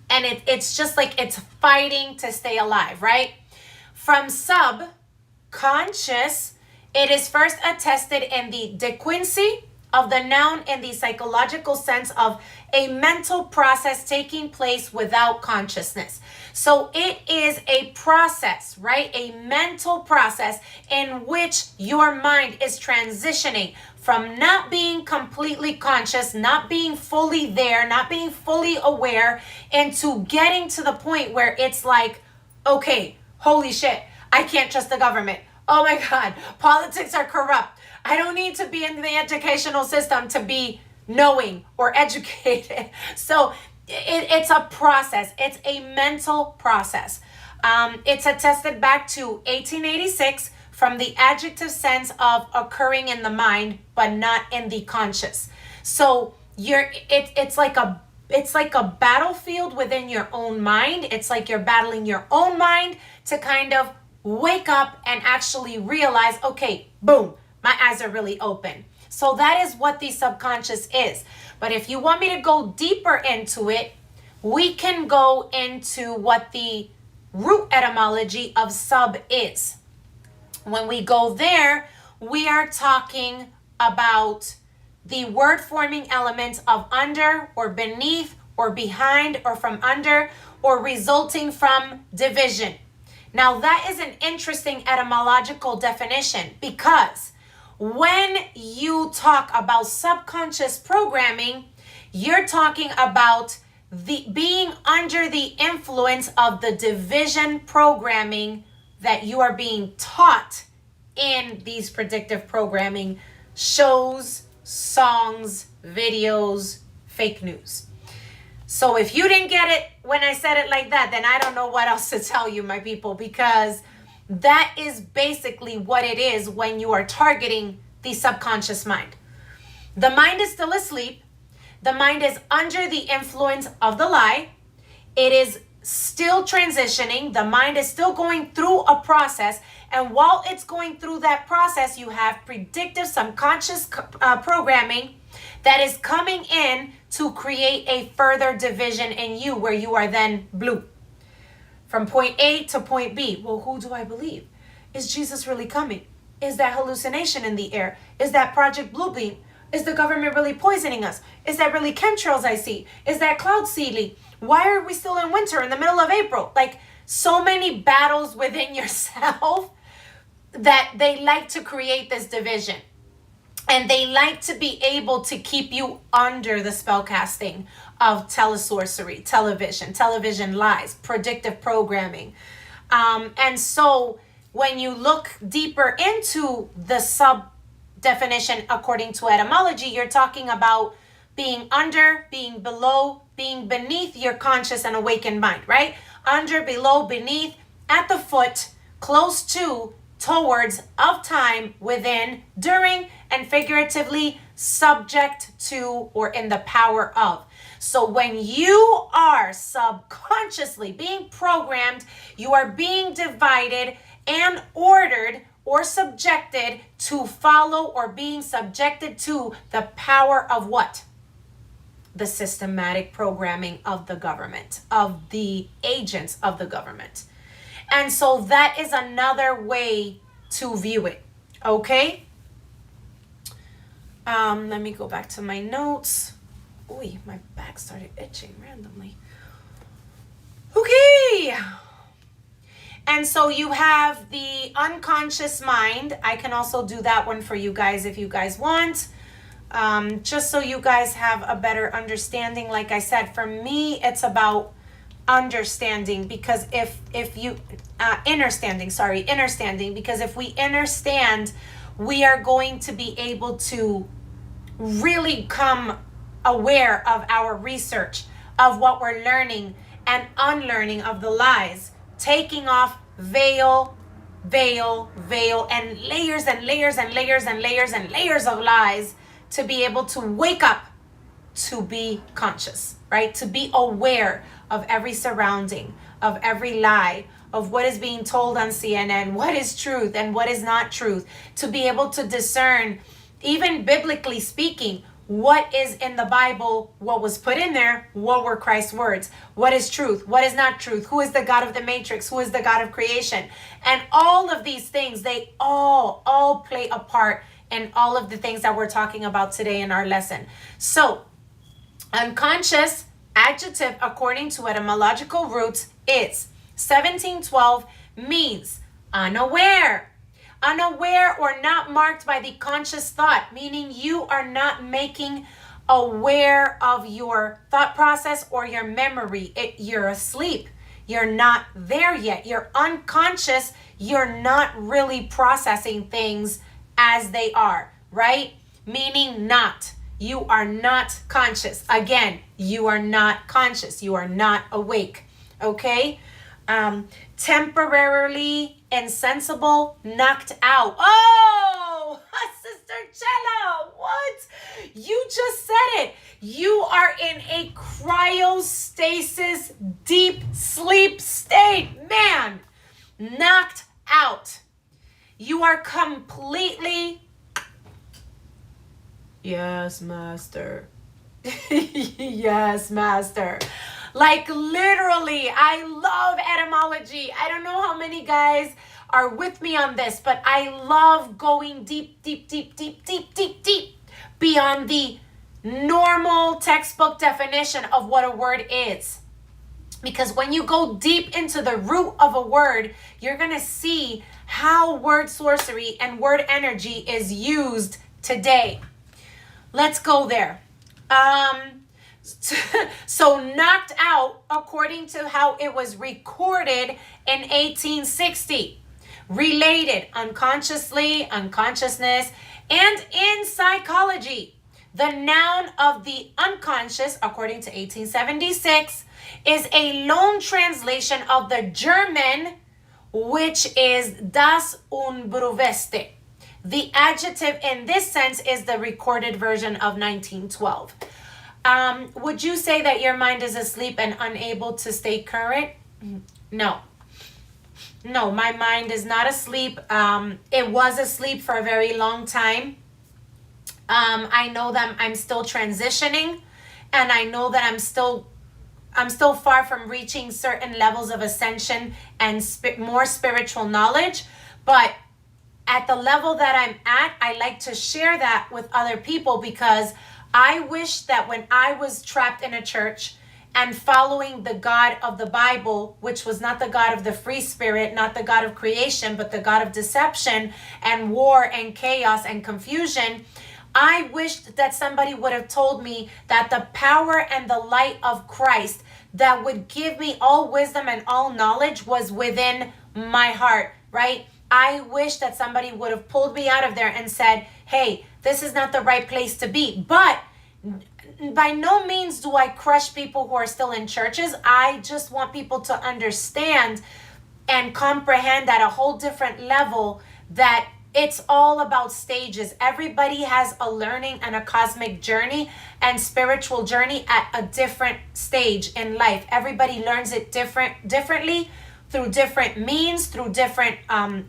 And it's just like it's fighting to stay alive, right? From subconscious, it is first attested in the De Quincey of the noun in the psychological sense of a mental process taking place without consciousness. So it is a process, right? A mental process in which your mind is transitioning from not being completely conscious, not being fully there, not being fully aware, into getting to the point where it's like, okay, holy shit, I can't trust the government. Oh my God, politics are corrupt. I don't need to be in the educational system to be knowing or educated. So it's a process. It's a mental process. It's attested back to 1886 from the adjective sense of occurring in the mind, but not in the conscious. So it's like a battlefield within your own mind. It's like you're battling your own mind to kind of wake up and actually realize, okay, boom, my eyes are really open. So that is what the subconscious is. But if you want me to go deeper into it, we can go into what the root etymology of sub is. When we go there, we are talking about the word forming elements of under or beneath or behind or from under or resulting from division. Now that is an interesting etymological definition, because when you talk about subconscious programming, you're talking about the being under the influence of the division programming that you are being taught in these predictive programming shows, songs, videos, fake news. So if you didn't get it when I said it like that, then I don't know what else to tell you, my people, because that is basically what it is when you are targeting the subconscious mind. The mind is still asleep. The mind is under the influence of the lie. It is still transitioning. The mind is still going through a process. And while it's going through that process, you have predictive subconscious programming that is coming in to create a further division in you, where you are then blue. From point A to point B. Well, who do I believe? Is Jesus really coming? Is that hallucination in the air? Is that Project Bluebeam? Is the government really poisoning us? Is that really chemtrails I see? Is that cloud seeding? Why are we still in winter in the middle of April? Like, so many battles within yourself that they like to create this division. And they like to be able to keep you under the spellcasting of telesorcery, television lies, predictive programming. And so when you look deeper into the sub definition according to etymology, you're talking about being under, being below, being beneath your conscious and awakened mind, right? Under, below, beneath, at the foot, close to, towards, of time, within, during, and figuratively subject to or in the power of. So when you are subconsciously being programmed, you are being divided and ordered or subjected to follow or being subjected to the power of what? The systematic programming of the government, of the agents of the government. And so that is another way to view it. Okay? Let me go back to my notes. Ooh, my back started itching randomly. Okay. And so you have the unconscious mind. I can also do that one for you guys if you guys want. Just so you guys have a better understanding. Like I said, for me, it's about understanding, because if you understanding, because if we understand, we are going to be able to really come aware of our research, of what we're learning and unlearning of the lies, taking off veil, and layers and layers and layers and layers and layers of lies, to be able to wake up, to be conscious, right? To be aware of every surrounding, of every lie, of what is being told on CNN, what is truth and what is not truth, to be able to discern, even biblically speaking, what is in the Bible, what was put in there, what were Christ's words, what is truth, what is not truth, who is the God of the matrix, who is the God of creation. And all of these things, they all play a part in all of the things that we're talking about today in our lesson. So, unconscious adjective, according to etymological roots, is 1712, means unaware or not marked by the conscious thought, meaning you are not making aware of your thought process or your memory. You're asleep. You're not there yet. You're unconscious. You're not really processing things as they are, right? Meaning not. You are not conscious. Again, you are not conscious. You are not awake. Okay? Temporarily insensible, knocked out. Oh, Sister Chela, what? You just said it. You are in a cryostasis, deep sleep state. Man, knocked out. You are completely... Yes, Master. Yes, Master. Like literally, I love etymology. I don't know how many guys are with me on this, but I love going deep beyond the normal textbook definition of what a word is. Because when you go deep into the root of a word, you're going to see how word sorcery and word energy is used today. Let's go there. So knocked out, according to how it was recorded in 1860. Related unconsciously, unconsciousness, and in psychology. The noun of the unconscious, according to 1876, is a loan translation of the German, which is das Unbewusste. The adjective in this sense is the recorded version of 1912. Would you say that your mind is asleep and unable to stay current? No, my mind is not asleep. It was asleep for a very long time. I know that I'm still transitioning, and I know that I'm still far from reaching certain levels of ascension and more spiritual knowledge. But at the level that I'm at, I like to share that with other people, because I wish that when I was trapped in a church and following the God of the Bible, which was not the God of the free spirit, not the God of creation, but the God of deception and war and chaos and confusion, I wished that somebody would have told me that the power and the light of Christ that would give me all wisdom and all knowledge was within my heart, right? I wish that somebody would have pulled me out of there and said, hey, this is not the right place to be. But by no means do I crush people who are still in churches. I just want people to understand and comprehend at a whole different level that it's all about stages. Everybody has a learning and a cosmic journey and spiritual journey at a different stage in life. Everybody learns it differently through different means, through different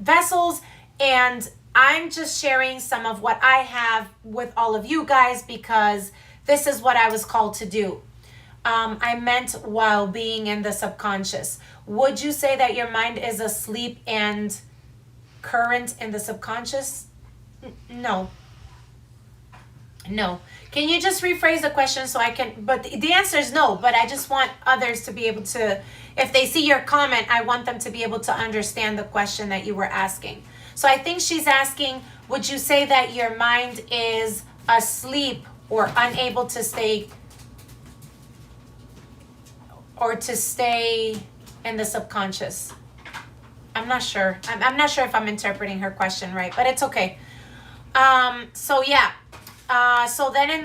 vessels. And I'm just sharing some of what I have with all of you guys because this is what I was called to do. I meant while being in the subconscious. Would you say that your mind is asleep and current in the subconscious? No. Can you just rephrase the question so I can, but the answer is no, but I just want others to be able to, if they see your comment, I want them to be able to understand the question that you were asking. So I think she's asking, would you say that your mind is asleep or unable to stay in the subconscious? I'm not sure. I'm not sure if I'm interpreting her question right, but it's okay. So yeah. So then in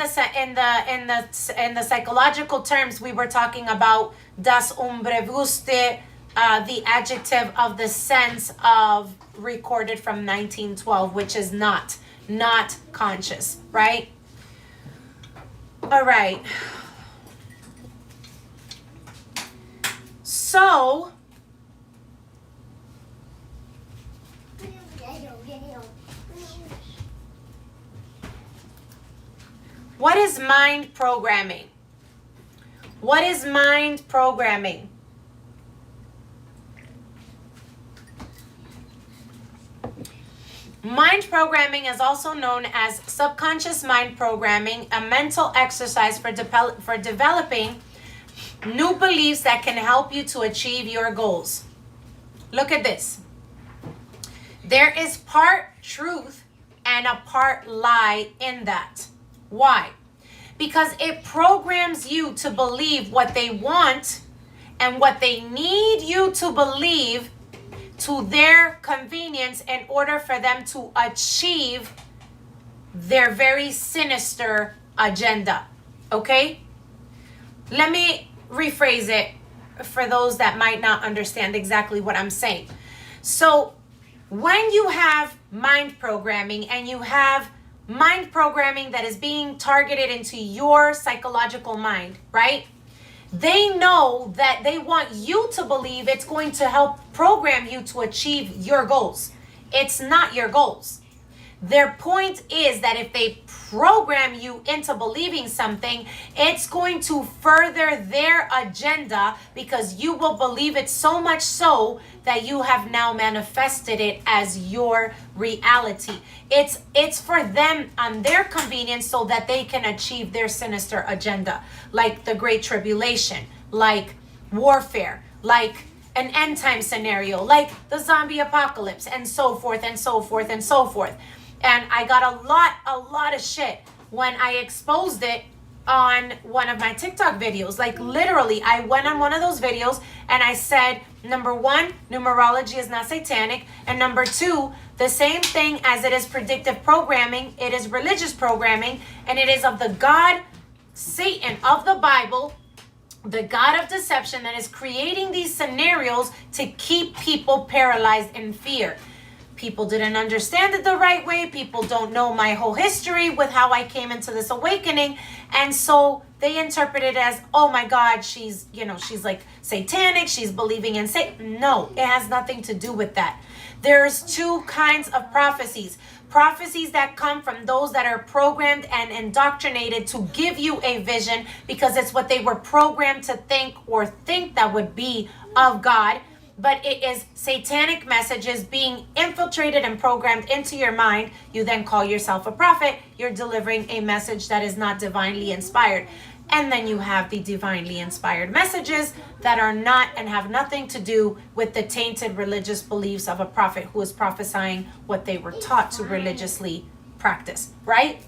the psychological terms, we were talking about das Unbewusste, the adjective of the sense of, recorded from 1912, which is not conscious, right? All right. So what is mind programming? What is mind programming? Mind programming is also known as subconscious mind programming, a mental exercise for developing new beliefs that can help you to achieve your goals. Look at this. There is part truth and a part lie in that. Why? Because it programs you to believe what they want and what they need you to believe to their convenience in order for them to achieve their very sinister agenda. Okay? Let me rephrase it for those that might not understand exactly what I'm saying. So when you have mind programming and you have mind programming that is being targeted into your psychological mind, right? They know that they want you to believe it's going to help program you to achieve your goals. It's not your goals. Their point is that if they program you into believing something, it's going to further their agenda because you will believe it so much so that you have now manifested it as your reality. It's for them on their convenience so that they can achieve their sinister agenda, like the Great Tribulation, like warfare, like an end time scenario, like the zombie apocalypse, and so forth and so forth and so forth. And I got a lot of shit when I exposed it on one of my TikTok videos. Like literally, I went on one of those videos and I said, number one, numerology is not satanic. And number two, the same thing as it is predictive programming, it is religious programming, and it is of the God, Satan of the Bible, the God of deception that is creating these scenarios to keep people paralyzed in fear. People didn't understand it the right way. People don't know my whole history with how I came into this awakening. And so they interpret it as, oh my God, she's like satanic. She's believing in Satan. No, it has nothing to do with that. There's two kinds of prophecies. Prophecies that come from those that are programmed and indoctrinated to give you a vision because it's what they were programmed to think or think that would be of God. But it is satanic messages being infiltrated and programmed into your mind. You then call yourself a prophet. You're delivering a message that is not divinely inspired. And then you have the divinely inspired messages that are not and have nothing to do with the tainted religious beliefs of a prophet who is prophesying what they were taught to religiously practice, right?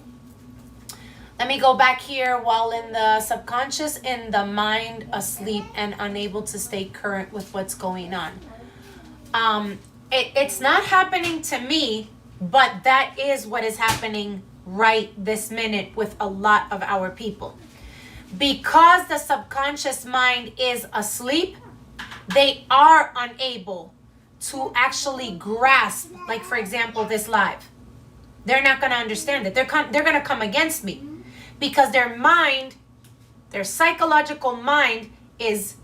Let me go back here. While in the subconscious, in the mind, asleep and unable to stay current with what's going on. It's not happening to me, but that is what is happening right this minute with a lot of our people. Because the subconscious mind is asleep, they are unable to actually grasp, like for example, this live. They're not going to understand it. They're going to come against me because their mind, their psychological mind is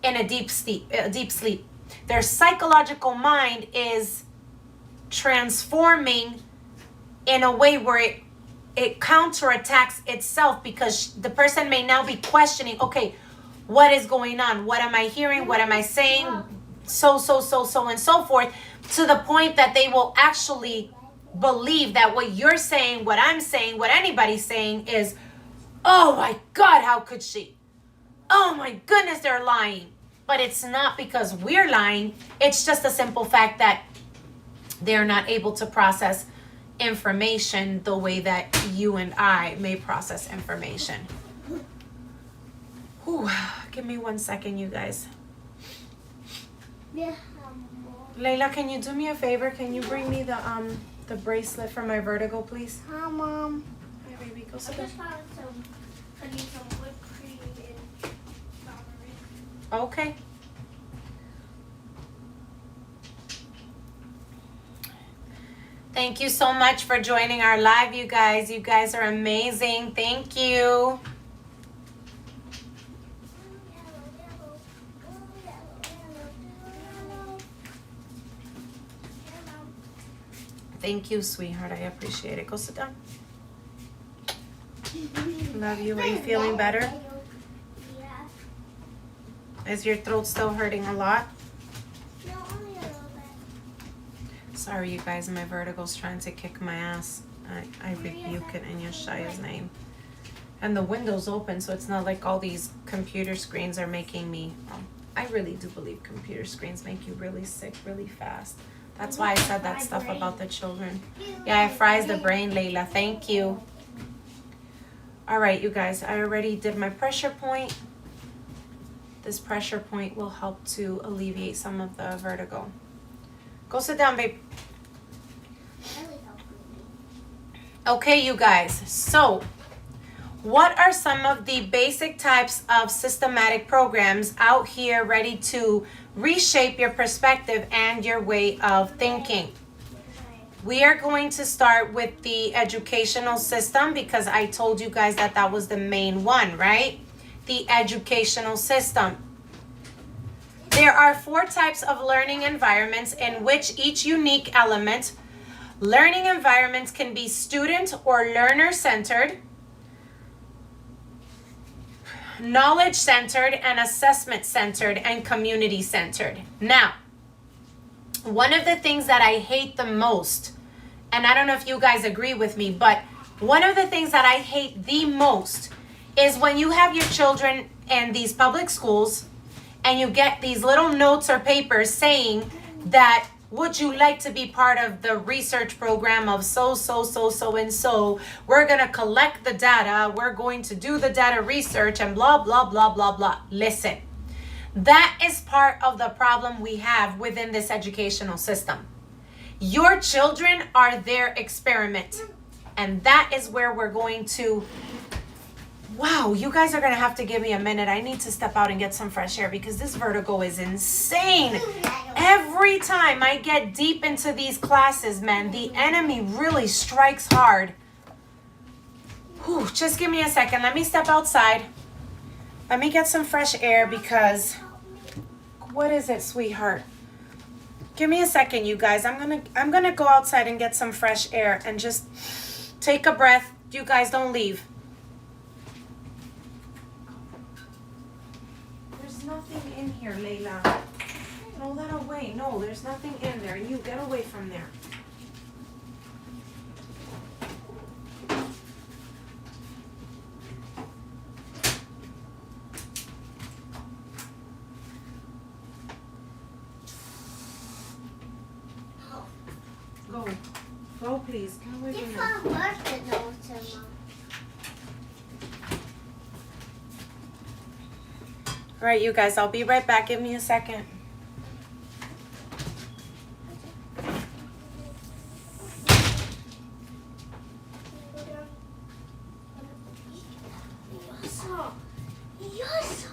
in a deep sleep. Their psychological mind is transforming in a way where it counterattacks itself, because the person may now be questioning, okay, what is going on? What am I hearing? What am I saying? So, and so forth, to the point that they will actually believe that what you're saying, what I'm saying, what anybody's saying is, oh my God, how could she? Oh my goodness, they're lying. But it's not because we're lying. It's just a simple fact that they're not able to process information the way that you and I may process information. Whew. Give me 1 second, you guys. Layla, can you do me a favor? Can you bring me the bracelet for my vertigo, please? Hi, Mom. Hi, baby. Go I sit just down. found some whipped cream and strawberry. Okay. Thank you so much for joining our live, you guys. You guys are amazing. Thank you. Thank you, sweetheart. I appreciate it. Go sit down. Love you. Are you feeling better? Yeah. Is your throat still hurting a lot? No, only a little bit. Sorry, you guys. My vertigo's trying to kick my ass. I rebuke it in Yeshaya's name. And the window's open, so it's not like all these computer screens are making me... I really do believe computer screens make you really sick really fast. That's why I said that stuff about the children. Yeah, it fries the brain, Layla. Thank you. All right, you guys. I already did my pressure point. This pressure point will help to alleviate some of the vertigo. Go sit down, babe. Okay, you guys. So, what are some of the basic types of systematic programs out here ready to reshape your perspective and your way of thinking? We are going to start with the educational system, because I told you guys that that was the main one, right? The educational system. There are 4 types of learning environments in which each unique element. Learning environments can be student or learner-centered, knowledge-centered, and assessment-centered, and community-centered. Now, one of the things that I hate the most, and I don't know if you guys agree with me, but one of the things that I hate the most is when you have your children in these public schools and you get these little notes or papers saying that, would you like to be part of the research program of so and so? We're going to collect the data. We're going to do the data research and blah, blah, blah, blah, blah. Listen, that is part of the problem we have within this educational system. Your children are their experiment. And that is where we're going to... Wow, you guys are going to have to give me a minute. I need to step out and get some fresh air because this vertigo is insane. Every time I get deep into these classes, man, the enemy really strikes hard. Whew, just give me a second. Let me step outside. Let me get some fresh air because... What is it, sweetheart? Give me a second, you guys. I'm gonna go outside and get some fresh air and just take a breath. You guys don't leave. There's nothing in here, Layla. Throw that away. No, there's nothing in there. You get away from there. Go, please. Get away from there. All right, you guys, I'll be right back. Give me a second. Yes.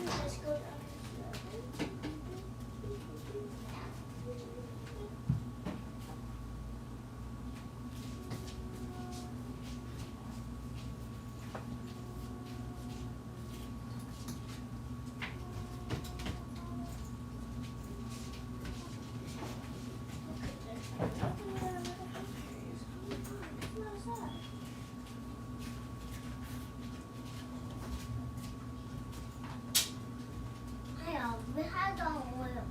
Let's go down. We had a oil.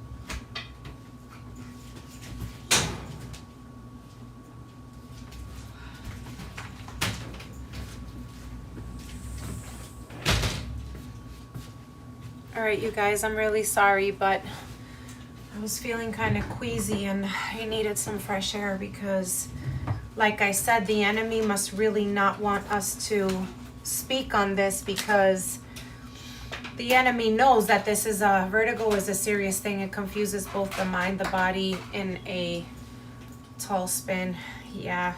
All right, you guys, I'm really sorry, but I was feeling kind of queasy and I needed some fresh air because, like I said, the enemy must really not want us to speak on this because the enemy knows that this is vertigo is a serious thing. It confuses both the mind, the body in a tall spin. Yeah.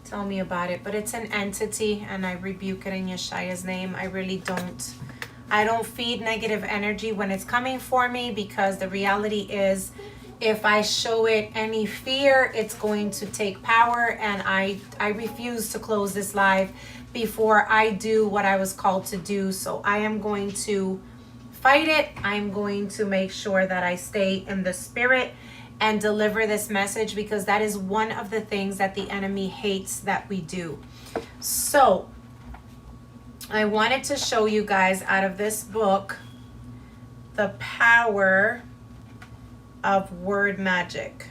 Tell me about it. But it's an entity and I rebuke it in Yeshua's name. I don't feed negative energy when it's coming for me because the reality is if I show it any fear, it's going to take power, and I refuse to close this live before I do what I was called to do. So I am going to fight it. I'm going to make sure that I stay in the spirit and deliver this message because that is one of the things that the enemy hates that we do. So I wanted to show you guys out of this book, The Power of Word Magic.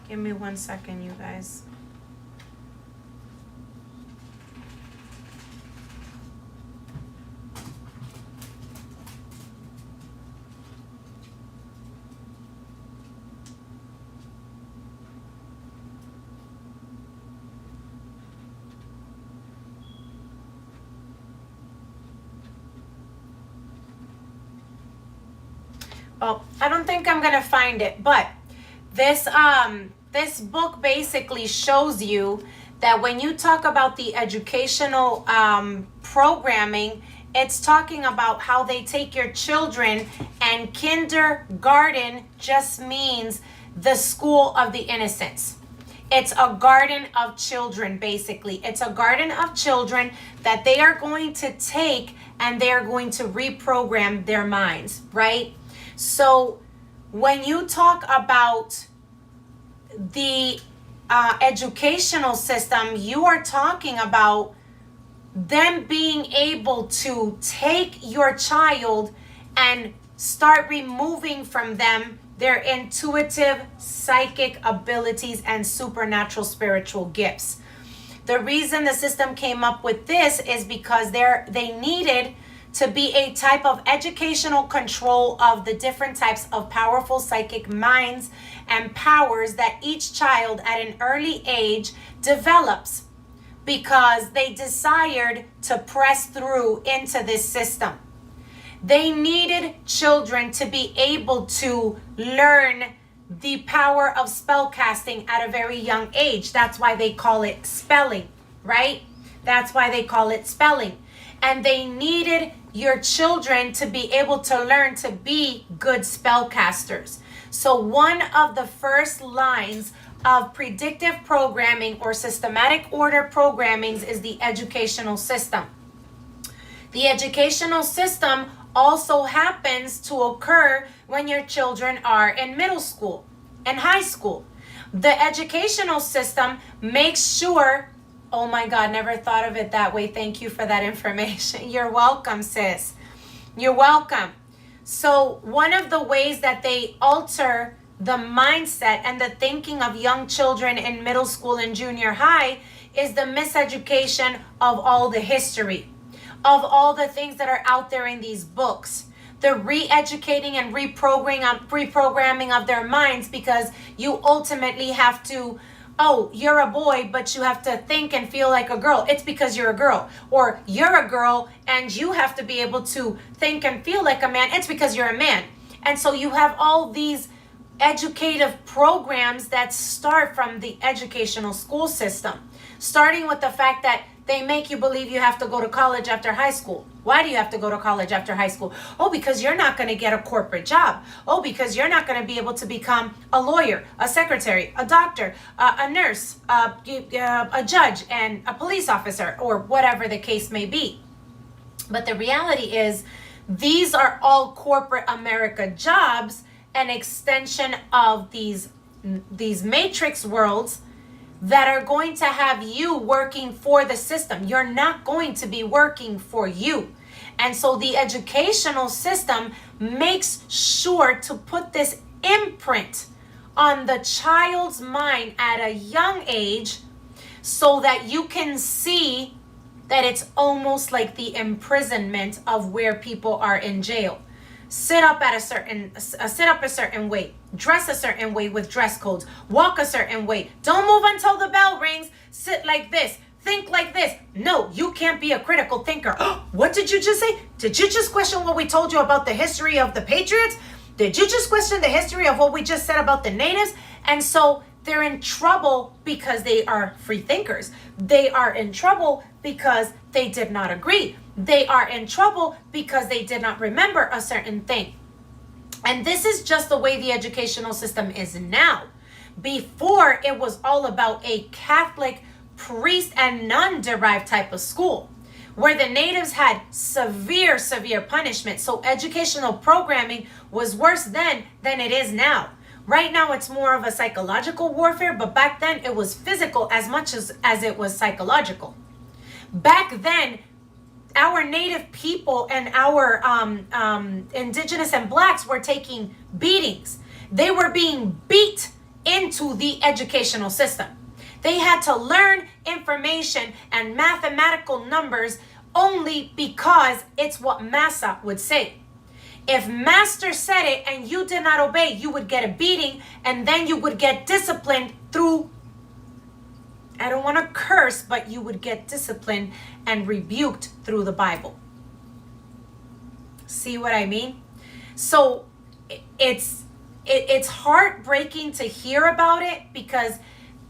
Give me 1 second, you guys. Well, I don't think I'm gonna find it, but this book basically shows you that when you talk about the educational programming, it's talking about how they take your children, and kindergarten just means the school of the innocents. It's a garden of children, basically. It's a garden of children that they are going to take and they are going to reprogram their minds, right? So when you talk about the educational system, you are talking about them being able to take your child and start removing from them their intuitive psychic abilities and supernatural spiritual gifts. The reason the system came up with this is because they needed to be a type of educational control of the different types of powerful psychic minds and powers that each child at an early age develops, because they desired to press through into this system. They needed children to be able to learn the power of spell casting at a very young age. That's why they call it spelling, right? That's why they call it spelling. And they needed your children to be able to learn to be good spellcasters. So one of the first lines of predictive programming or systematic order programmings is the educational system. The educational system also happens to occur when your children are in middle school and high school. The educational system makes sure, oh my God, never thought of it that way. Thank you for that information. You're welcome, sis. You're welcome. So one of the ways that they alter the mindset and the thinking of young children in middle school and junior high is the miseducation of all the history, of all the things that are out there in these books. The re-educating and reprogramming of their minds, because you ultimately have to, oh, you're a boy, but you have to think and feel like a girl. It's because you're a girl. Or you're a girl and you have to be able to think and feel like a man. It's because you're a man. And so you have all these educative programs that start from the educational school system, starting with the fact that they make you believe you have to go to college after high school. Why do you have to go to college after high school? Oh, because you're not going to get a corporate job. Oh, because you're not going to be able to become a lawyer, a secretary, a doctor, a nurse, a judge, and a police officer, or whatever the case may be. But the reality is, these are all corporate America jobs, an extension of these matrix worlds that are going to have you working for the system. You're not going to be working for you. And so the educational system makes sure to put this imprint on the child's mind at a young age, so that you can see that it's almost like the imprisonment of where people are in jail. Sit up a certain way, dress a certain way with dress codes, walk a certain way, don't move until the bell rings, sit like this, think like this. No, you can't be a critical thinker. What did you just say? Did you just question what we told you about the history of the Patriots? Did you just question the history of what we just said about the natives? And so they're in trouble because they are free thinkers. They are in trouble because they did not agree. They are in trouble because they did not remember a certain thing. And this is just the way the educational system is now. Before, it was all about a Catholic priest and nun-derived type of school, where the natives had severe punishment. So educational programming was worse then than it is now. Right now, it's more of a psychological warfare, but back then it was physical as much as it was psychological. Back then, our native people and our indigenous and blacks were taking beatings. They were being beat into the educational system. They had to learn information and mathematical numbers only because it's what Massa would say. If Master said it and you did not obey, you would get a beating, and then you would get disciplined through, I don't want to curse, but you would get disciplined and rebuked through the Bible. See what I mean? So it's heartbreaking to hear about it, because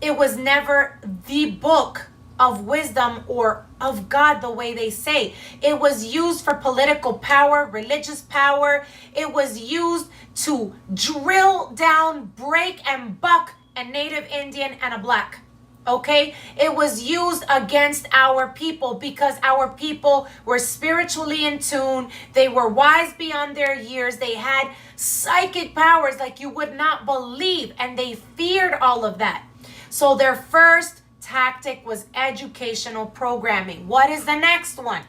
it was never the book of wisdom or of God the way they say. It was used for political power, religious power. It was used to drill down, break, and buck a native Indian and a black. Okay? It was used against our people because our people were spiritually in tune. They were wise beyond their years. They had psychic powers like you would not believe, and they feared all of that. So their first tactic was educational programming. What is the next one?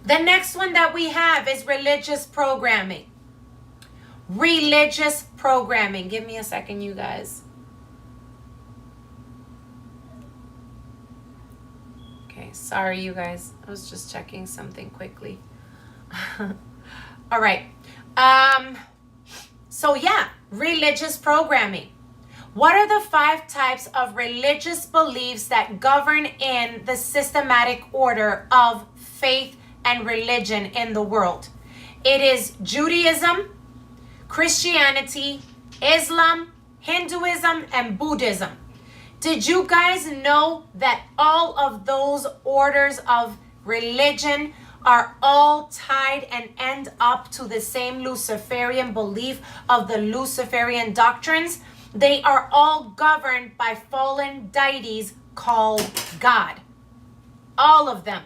The next one that we have is religious programming. Religious programming. Give me a second, you guys. Okay, sorry, you guys. I was just checking something quickly. All right. So yeah, religious programming. What are the 5 types of religious beliefs that govern in the systematic order of faith and religion in the world? It is Judaism, Christianity, Islam, Hinduism, and Buddhism. Did you guys know that all of those orders of religion are all tied and end up to the same Luciferian belief of the Luciferian doctrines? They are all governed by fallen deities called God. All of them.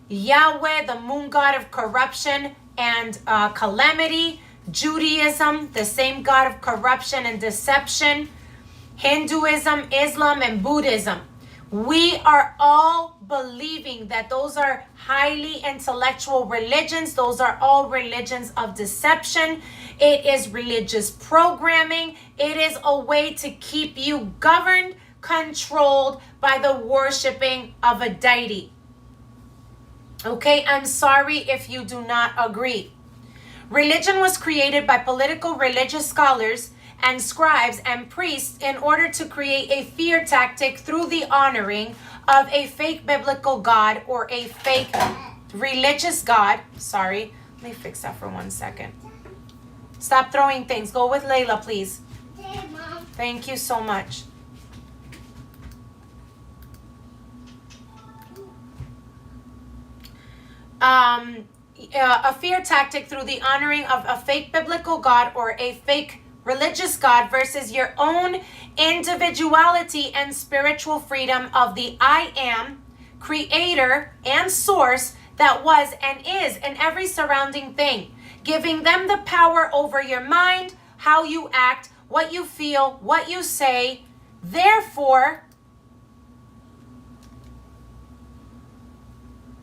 Yahweh, the moon god of corruption and calamity. Judaism, the same god of corruption and deception. Hinduism, Islam, and Buddhism. We are all believing that those are highly intellectual religions. Those are all religions of deception. It is religious programming. It is a way to keep you governed, controlled by the worshiping of a deity. Okay, I'm sorry if you do not agree. Religion was created by political religious scholars and scribes and priests in order to create a fear tactic through the honoring of a fake biblical God or a fake religious God. Sorry, let me fix that for 1 second. Stop throwing things. Go with Layla, please. Hey, Mom. Thank you so much. A fear tactic through the honoring of a fake biblical God or a fake religious God versus your own individuality and spiritual freedom of the I am, creator and source that was and is in every surrounding thing, giving them the power over your mind, how you act, what you feel, what you say. Therefore,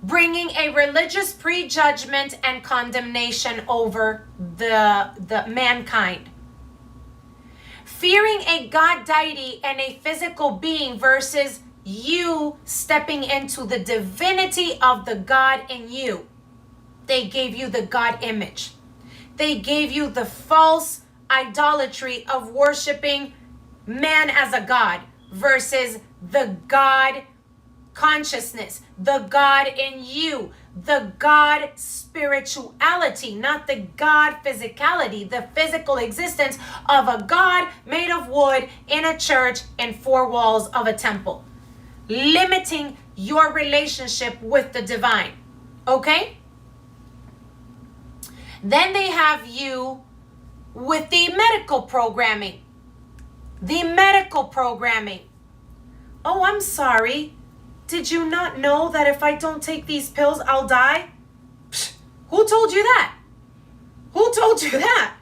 bringing a religious prejudgment and condemnation over the mankind. Fearing a God deity and a physical being versus you stepping into the divinity of the God in you. They gave you the God image. They gave you the false idolatry of worshiping man as a God versus the God consciousness, the God in you, the God spirituality, not the God physicality, the physical existence of a God made of wood in a church and four walls of a temple, limiting your relationship with the divine. Okay? Then they have you with the medical programming. The medical programming. Oh, I'm sorry. Did you not know that if I don't take these pills, I'll die? Psh, who told you that? Who told you that?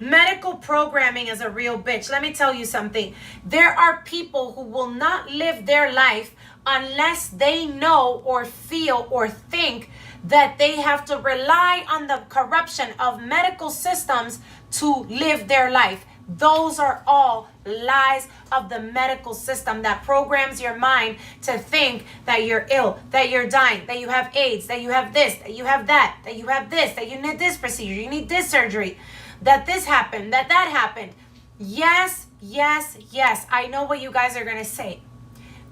Medical programming is a real bitch. Let me tell you something. There are people who will not live their life unless they know or feel or think that they have to rely on the corruption of medical systems to live their life. Those are all lies of the medical system that programs your mind to think that you're ill, that you're dying, that you have AIDS, that you have this, that you have that, that you have this, that you need this procedure, you need this surgery, that this happened, that happened. Yes, yes, yes. I know what you guys are going to say.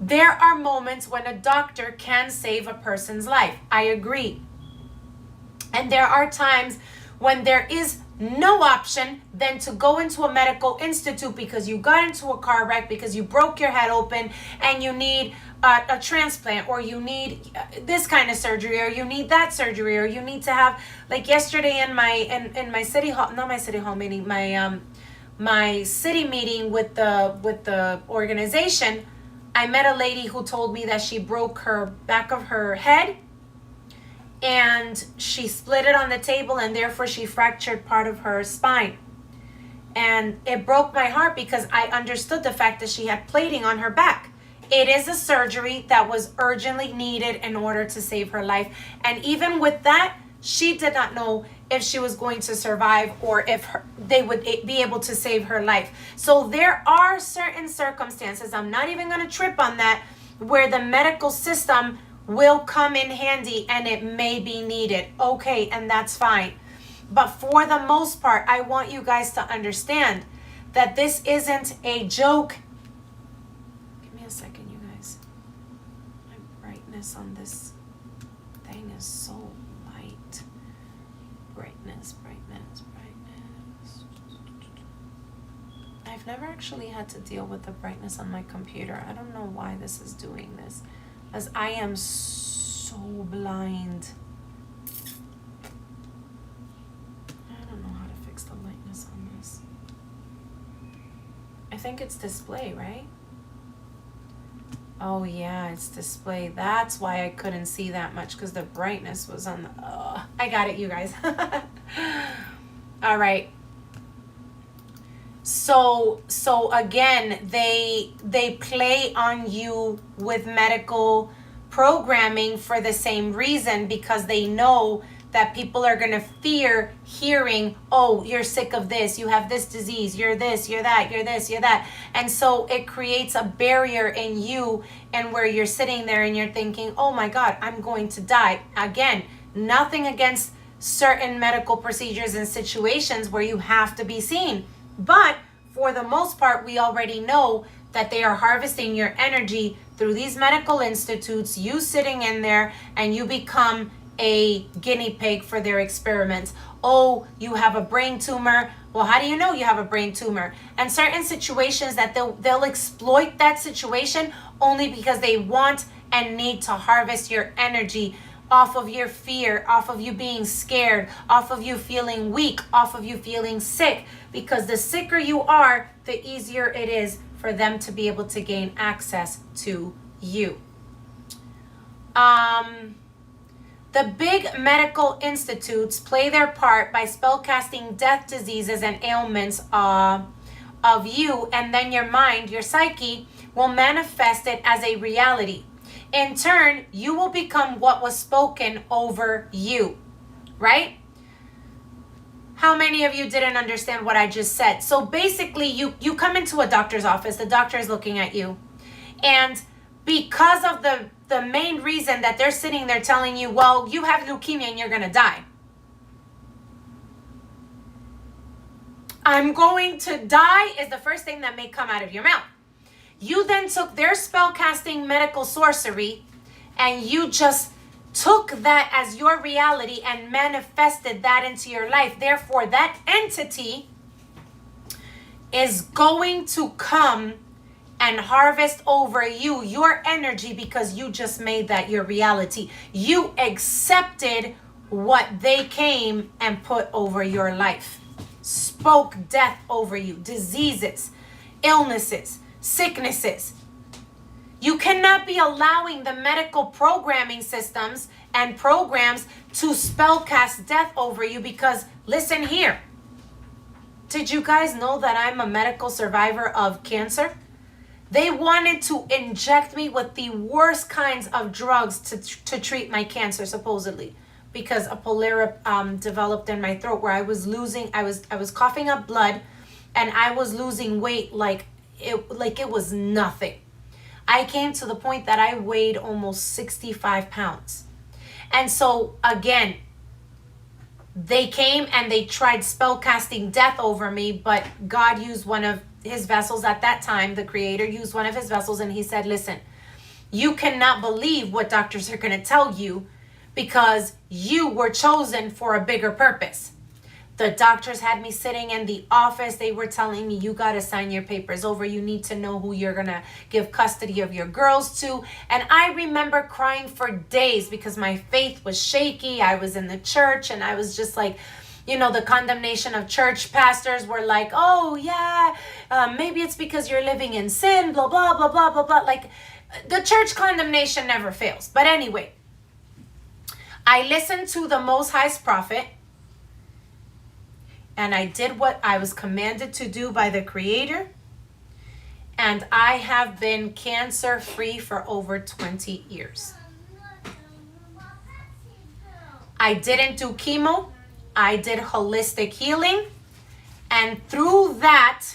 There are moments when a doctor can save a person's life. I agree. And there are times when there is no option than to go into a medical institute because you got into a car wreck, because you broke your head open and you need a transplant, or you need this kind of surgery, or you need that surgery, or you need to have, like yesterday in my city hall, not my city hall meeting, my city meeting with the organization, I met a lady who told me that she broke her back of her head and she split it on the table, and therefore she fractured part of her spine. And it broke my heart because I understood the fact that she had plating on her back. It is a surgery that was urgently needed in order to save her life. And even with that, she did not know if she was going to survive or if they would be able to save her life. So there are certain circumstances, I'm not even going to trip on that, where the medical system will come in handy and it may be needed. Okay, and that's fine. But for the most part, I want you guys to understand that this isn't a joke. Give me a second, you guys. My brightness on this thing is so light. Brightness. I've never actually had to deal with the brightness on my computer. I don't know why this is doing this, as I am so blind. I don't know how to fix the lightness on this. I think it's display, right? Oh yeah, it's display. That's why I couldn't see that much, because the brightness was on the... I got it, you guys. All right. So So again, they play on you with medical programming for the same reason, because they know that people are going to fear hearing, oh, you're sick of this, you have this disease, you're this, you're that, you're this, you're that. And so it creates a barrier in you, and where you're sitting there and you're thinking, oh my God, I'm going to die. Again, nothing against certain medical procedures and situations where you have to be seen. But for the most part, we already know that they are harvesting your energy through these medical institutes, you sitting in there, and you become a guinea pig for their experiments. Oh, you have a brain tumor. Well, how do you know you have a brain tumor? And certain situations that they'll exploit that situation only because they want and need to harvest your energy off of your fear, off of you being scared, off of you feeling weak, off of you feeling sick. Because the sicker you are, the easier it is for them to be able to gain access to you. The big medical institutes play their part by spellcasting death, diseases, and ailments of you, and then your mind, your psyche, will manifest it as a reality. In turn, you will become what was spoken over you, right? How many of you didn't understand what I just said? So basically, you come into a doctor's office, the doctor is looking at you, and because of the main reason that they're sitting there telling you, well, you have leukemia and you're going to die. I'm going to die is the first thing that may come out of your mouth. You then took their spellcasting medical sorcery and you just took that as your reality and manifested that into your life. Therefore, that entity is going to come and harvest over you your energy, because you just made that your reality. You accepted what they came and put over your life. Spoke death over you, diseases, illnesses, sicknesses. You cannot be allowing the medical programming systems and programs to spellcast death over you, because listen here. Did you guys know that I'm a medical survivor of cancer? They wanted to inject me with the worst kinds of drugs to treat my cancer, supposedly, because a polyp developed in my throat where I was coughing up blood, and I was losing weight like it was nothing. I came to the point that I weighed almost 65 pounds. And so again, they came and they tried spellcasting death over me, but God used one of his vessels at that time. The Creator used one of his vessels, and he said, listen, you cannot believe what doctors are going to tell you, because you were chosen for a bigger purpose. The doctors had me sitting in the office. They were telling me, you got to sign your papers over. You need to know who you're going to give custody of your girls to. And I remember crying for days because my faith was shaky. I was in the church and I was just like, you know, the condemnation of church pastors were like, oh yeah, maybe it's because you're living in sin, blah, blah, blah, blah, blah, blah. Like, the church condemnation never fails. But anyway, I listened to the Most High's prophet, and I did what I was commanded to do by the Creator. And I have been cancer-free for over 20 years. I didn't do chemo. I did holistic healing. And through that,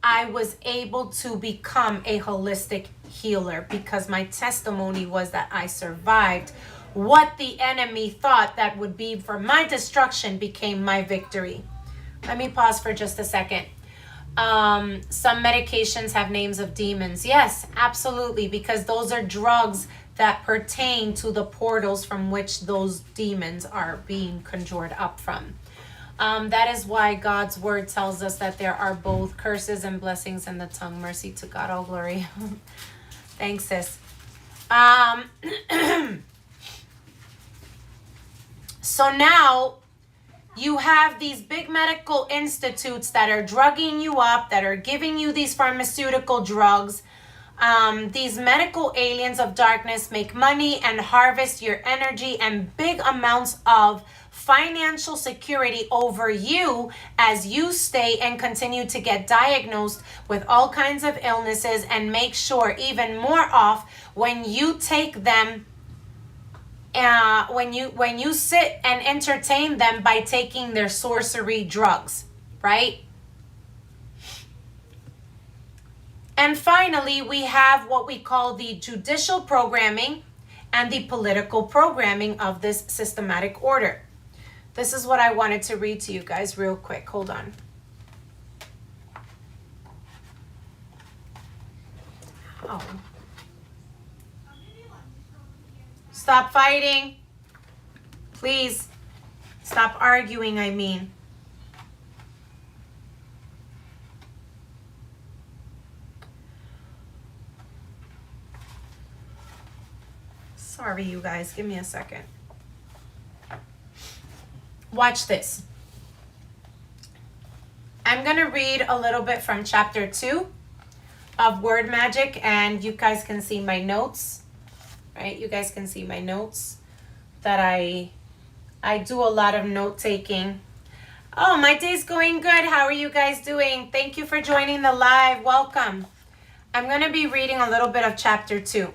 I was able to become a holistic healer, because my testimony was that I survived. What the enemy thought that would be for my destruction became my victory. Let me pause for just a second. Some medications have names of demons. Yes, absolutely, because those are drugs that pertain to the portals from which those demons are being conjured up from. That is why God's word tells us that there are both curses and blessings in the tongue. Mercy to God, all glory. Thanks, sis. So now you have these big medical institutes that are drugging you up, that are giving you these pharmaceutical drugs, These medical aliens of darkness make money and harvest your energy and big amounts of financial security over you as you stay and continue to get diagnosed with all kinds of illnesses, and make sure even more off when you take them, when you sit and entertain them by taking their sorcery drugs, right? And finally, we have what we call the judicial programming and the political programming of this systematic order. This is what I wanted to read to you guys real quick. Hold on. Oh. Stop fighting. Please. Stop arguing, I mean. Sorry, you guys. Give me a second. Watch this. I'm going to read a little bit from chapter 2 of Word Magic, and you guys can see my notes, right? You guys can see my notes that I do a lot of note taking. Oh, my day's going good. How are you guys doing? Thank you for joining the live. Welcome. I'm going to be reading a little bit of chapter 2.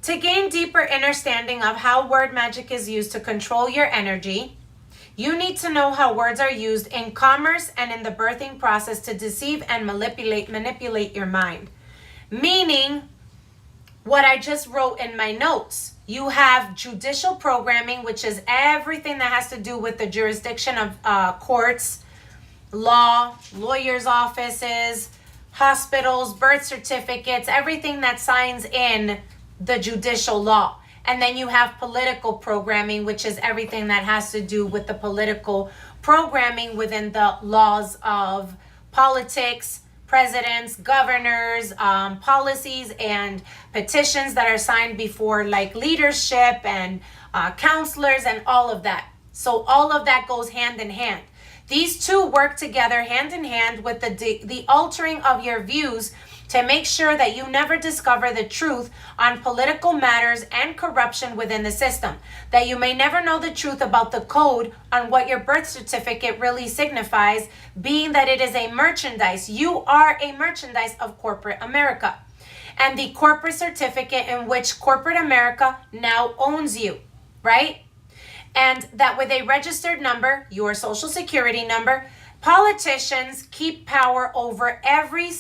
To gain deeper understanding of how word magic is used to control your energy, you need to know how words are used in commerce and in the birthing process to deceive and manipulate your mind. Meaning, what I just wrote in my notes. You have judicial programming, which is everything that has to do with the jurisdiction of courts, law, lawyers' offices, hospitals, birth certificates, everything that signs in the judicial law. And then you have political programming, which is everything that has to do with the political programming within the laws of politics, presidents, governors, policies, and petitions that are signed before, like leadership and counselors and all of that. So all of that goes hand in hand. These two work together hand in hand with the altering of your views to make sure that you never discover the truth on political matters and corruption within the system, that you may never know the truth about the code on what your birth certificate really signifies, being that it is a merchandise. You are a merchandise of corporate America, and the corporate certificate in which corporate America now owns you, right? And that with a registered number, your social security number, politicians keep power over every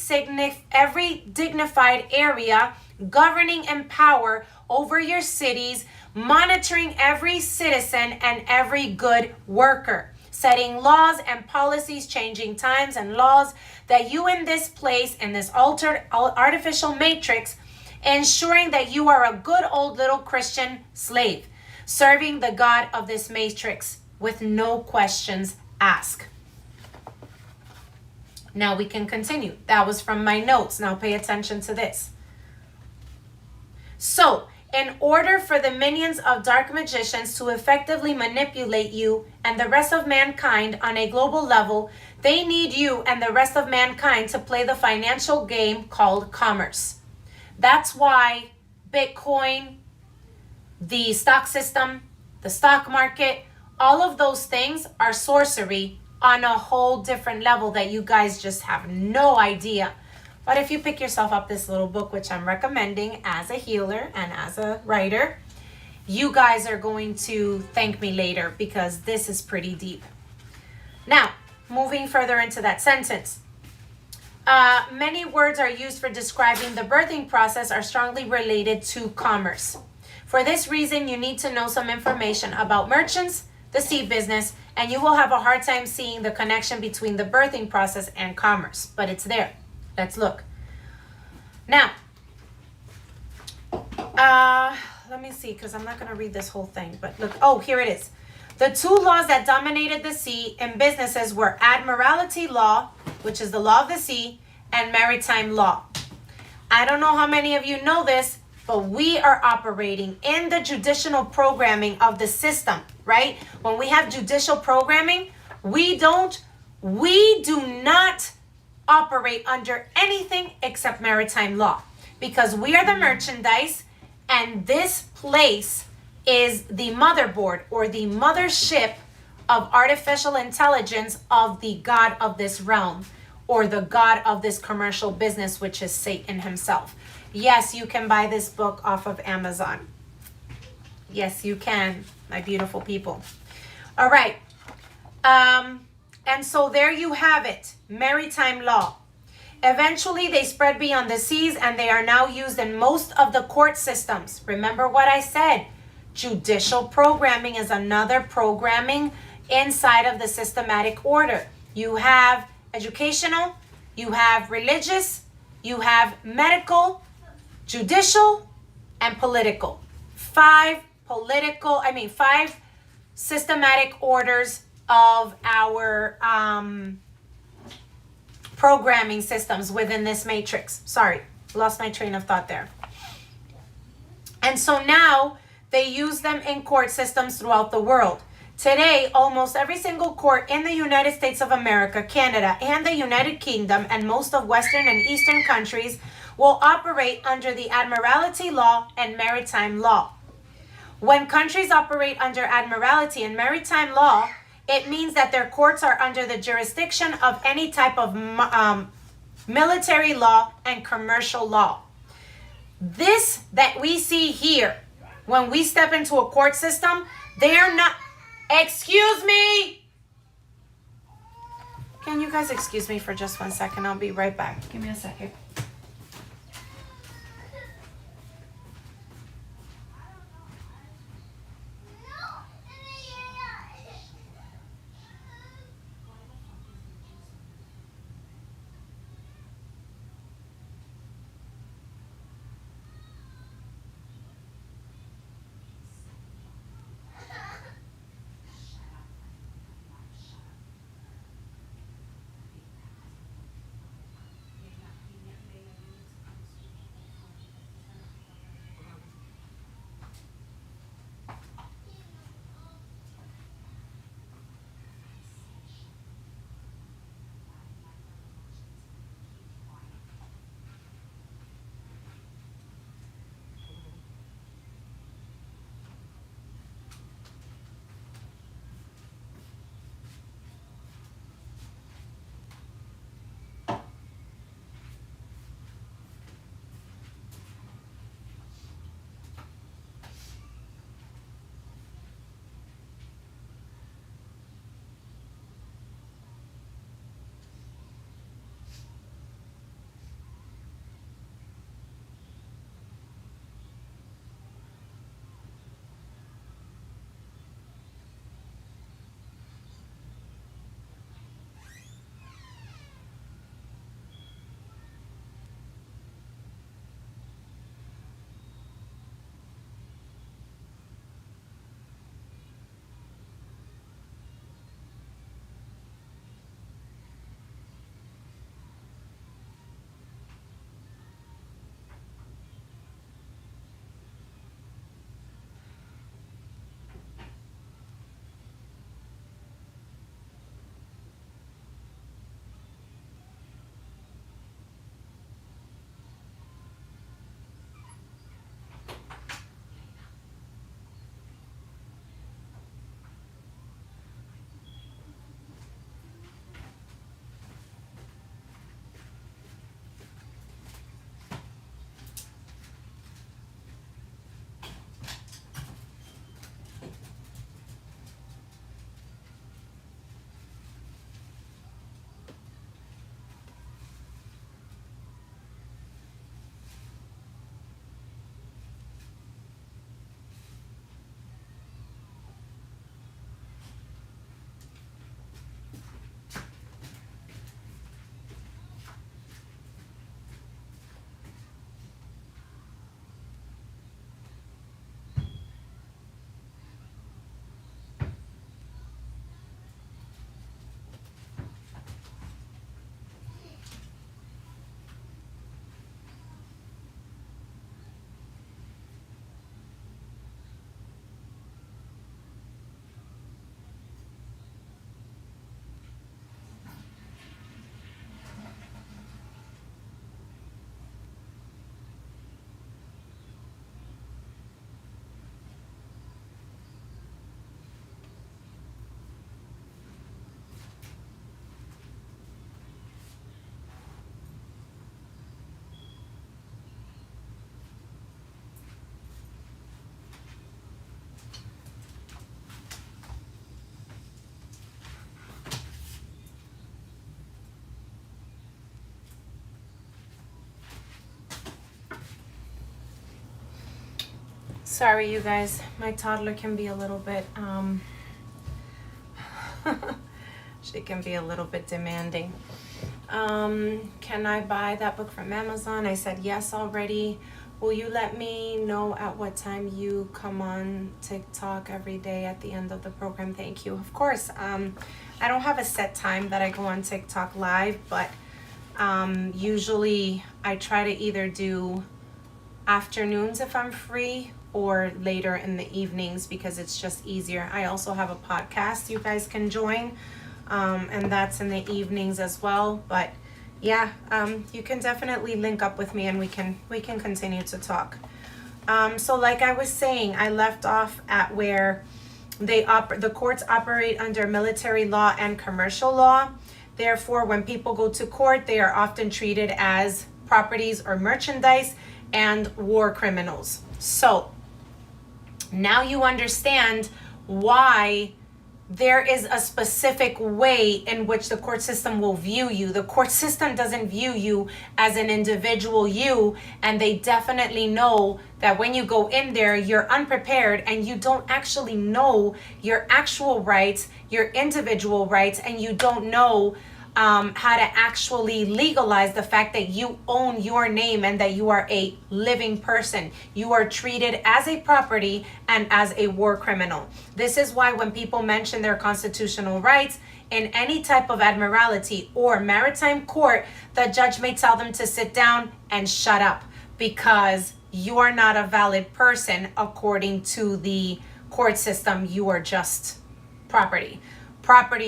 dignified area, governing in power over your cities, monitoring every citizen and every good worker, setting laws and policies, changing times and laws, that you in this place, in this altered artificial matrix, ensuring that you are a good old little Christian slave, serving the God of this matrix with no questions asked. Now we can continue. That was from my notes. Now pay attention to this. So, in order for the minions of dark magicians to effectively manipulate you and the rest of mankind on a global level, they need you and the rest of mankind to play the financial game called commerce. That's why Bitcoin, the stock system, the stock market, all of those things are sorcery on a whole different level that you guys just have no idea. But if you pick yourself up this little book, which I'm recommending as a healer and as a writer, you guys are going to thank me later, because this is pretty deep. Now, moving further into that sentence. Many words are used for describing the birthing process are strongly related to commerce. For this reason, you need to know some information about merchants, the seed business, and you will have a hard time seeing the connection between the birthing process and commerce, but it's there. Let's look. Now, let me see, because I'm not going to read this whole thing, but look. Oh, here it is. The two laws that dominated the sea in businesses were admiralty law, which is the law of the sea, and maritime law. I don't know how many of you know this, but we are operating in the judicial programming of the system, right? When we have judicial programming, we do not operate under anything except maritime law because we are the merchandise and this place is the motherboard or the mothership of artificial intelligence of the God of this realm or the God of this commercial business, which is Satan himself. Yes, you can buy this book off of Amazon. Yes, you can, my beautiful people. All right. And so there you have it, maritime law. Eventually, they spread beyond the seas and they are now used in most of the court systems. Remember what I said. Judicial programming is another programming inside of the systematic order. You have educational, you have religious, you have medical, judicial, and political. Five systematic orders of our programming systems within this matrix. Sorry, lost my train of thought there. And so now they use them in court systems throughout the world. Today, almost every single court in the United States of America, Canada, and the United Kingdom, and most of Western and Eastern countries will operate under the Admiralty law and maritime law. When countries operate under Admiralty and maritime law, it means that their courts are under the jurisdiction of any type of military law and commercial law. This that we see here, when we step into a court system, they are not... Excuse me! Can you guys excuse me for just 1 second? I'll be right back. Give me a second. Sorry, you guys. My toddler can be a little bit, she can be a little bit demanding. Can I buy that book from Amazon? I said yes already. Will you let me know at what time you come on TikTok every day at the end of the program? Thank you. Of course. I don't have a set time that I go on TikTok live, but usually I try to either do afternoons if I'm free or later in the evenings because it's just easier. I also have a podcast you guys can join, and that's in the evenings as well. But yeah, you can definitely link up with me and we can continue to talk. So like I was saying, I left off at where the courts operate under military law and commercial law. Therefore, when people go to court, they are often treated as properties or merchandise and war criminals. So now you understand why there is a specific way in which the court system will view you. The court system doesn't view you as an individual you, and they definitely know that when you go in there, you're unprepared and you don't actually know your actual rights, your individual rights, and you don't know how to actually legalize the fact that you own your name and that you are a living person. You are treated as a property and as a war criminal. This is why when people mention their constitutional rights in any type of admiralty or maritime court, the judge may tell them to sit down and shut up because you are not a valid person according to the court system. You are just property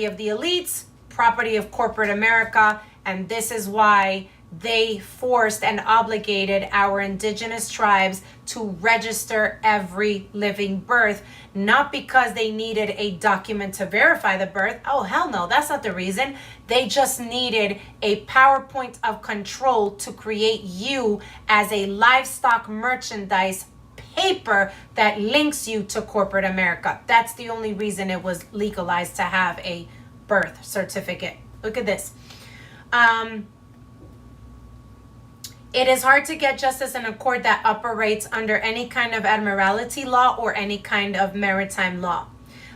of the elites, property of corporate America, and this is why they forced and obligated our indigenous tribes to register every living birth, not because they needed a document to verify the birth. Oh, hell no, that's not the reason. They just needed a PowerPoint of control to create you as a livestock merchandise paper that links you to corporate America. That's the only reason it was legalized to have a birth certificate. Look at this. It is hard to get justice in a court that operates under any kind of admiralty law or any kind of maritime law.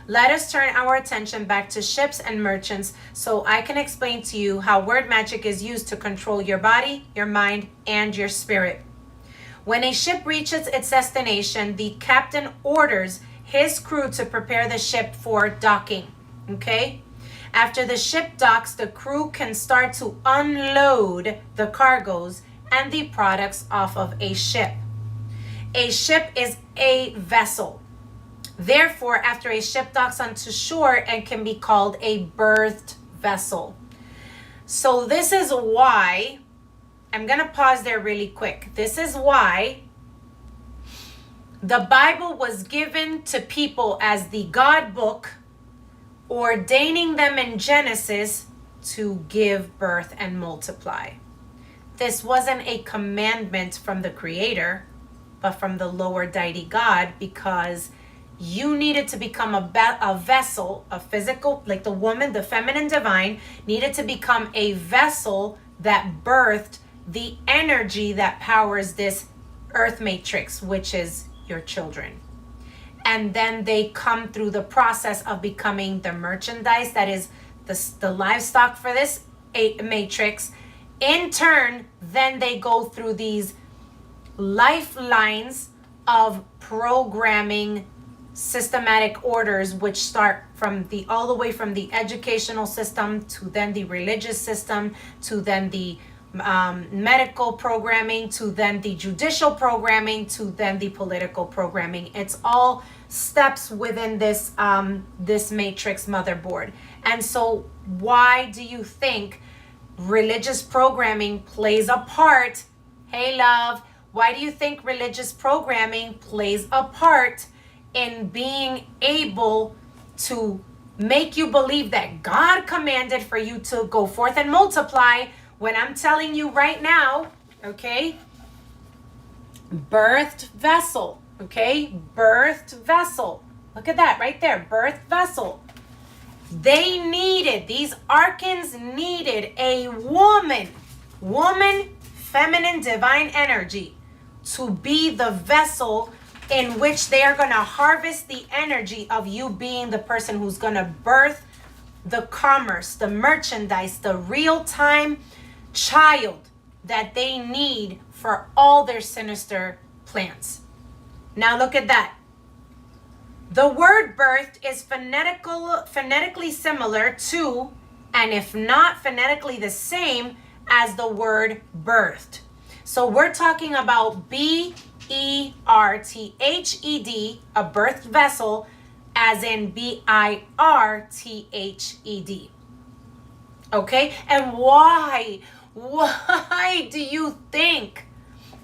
Let us turn our attention back to ships and merchants so I can explain to you how word magic is used to control your body, your mind, and your spirit. When a ship reaches its destination, the captain orders his crew to prepare the ship for docking. Okay? After the ship docks, the crew can start to unload the cargoes and the products off of a ship. A ship is a vessel. Therefore, after a ship docks onto shore, it can be called a berthed vessel. So this is why, I'm going to pause there really quick. This is why the Bible was given to people as the God book, ordaining them in Genesis to give birth and multiply. This wasn't a commandment from the Creator, but from the lower deity God, because you needed to become a vessel, a physical, like the woman, the feminine divine, needed to become a vessel that birthed the energy that powers this earth matrix, which is your children. And then they come through the process of becoming the merchandise that is the livestock for this matrix. In turn, then they go through these lifelines of programming systematic orders, which start from all the way from the educational system to then the religious system to then the medical programming to then the judicial programming to then the political programming. It's all steps within this this matrix motherboard. And so why do you think religious programming plays a part? Hey love, why do you think religious programming plays a part in being able to make you believe that God commanded for you to go forth and multiply, when I'm telling you right now, okay, birthed vessel, okay, birthed vessel. Look at that right there, birthed vessel. These Arkans needed a woman, feminine, divine energy to be the vessel in which they are going to harvest the energy of you being the person who's going to birth the commerce, the merchandise, the real-time child that they need for all their sinister plans. Now look at that. The word birthed is phonetically similar to, and if not phonetically the same as the word birthed. So we're talking about B-E-R-T-H-E-D, a birthed vessel, as in B-I-R-T-H-E-D. Okay? And why do you think,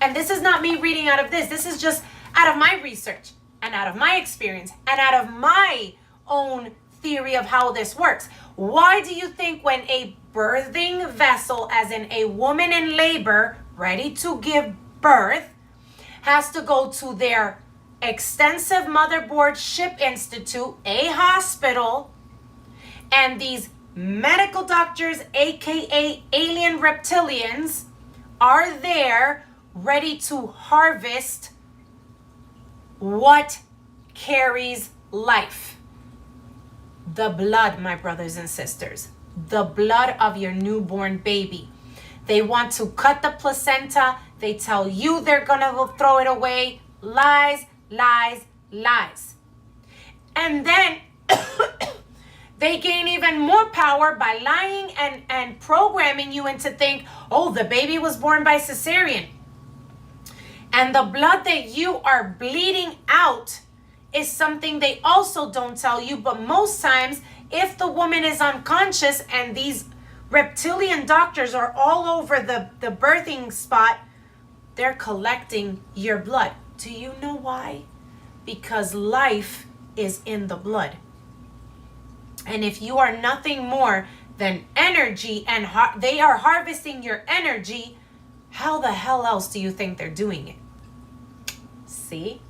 and this is not me reading out of this is just out of my research and out of my experience and out of my own theory of how this works. Why do you think when a birthing vessel, as in a woman in labor, ready to give birth, has to go to their extensive motherboard ship institute, a hospital, and these medical doctors, aka alien reptilians, are there ready to harvest what carries life? The blood, my brothers and sisters. The blood of your newborn baby. They want to cut the placenta. They tell you they're going to throw it away. Lies, lies, lies. And then they gain even more power by lying and programming you into think, oh, the baby was born by cesarean. And the blood that you are bleeding out is something they also don't tell you. But most times, if the woman is unconscious and these reptilian doctors are all over the birthing spot, they're collecting your blood. Do you know why? Because life is in the blood. And if you are nothing more than energy and they are harvesting your energy, how the hell else do you think they're doing it? See?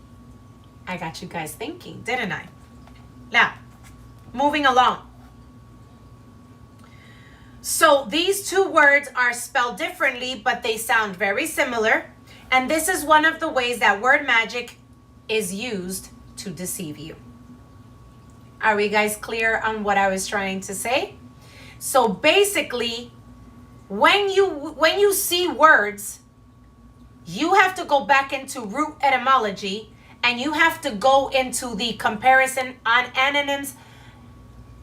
I got you guys thinking, didn't I? Now, moving along. So these two words are spelled differently, but they sound very similar. And this is one of the ways that word magic is used to deceive you. Are we guys clear on what I was trying to say? So basically, when you see words, you have to go back into root etymology, and you have to go into the comparison on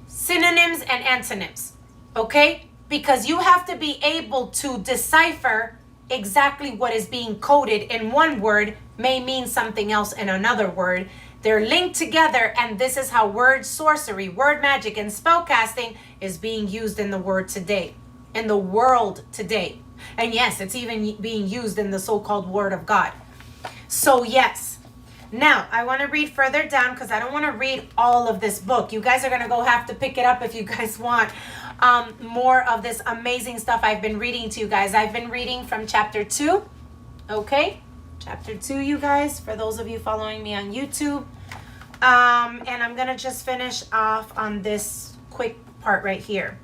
synonyms and antonyms, okay? Because you have to be able to decipher exactly what is being coded in one word may mean something else in another word. They're linked together, and this is how word sorcery, word magic, and spellcasting is being used in the world today. And yes, it's even being used in the so-called Word of God. So yes. Now, I want to read further down because I don't want to read all of this book. You guys are going to go have to pick it up if you guys want more of this amazing stuff I've been reading to you guys. I've been reading from chapter 2. Okay? Chapter 2, you guys, for those of you following me on YouTube. And I'm going to just finish off on this quick part right here.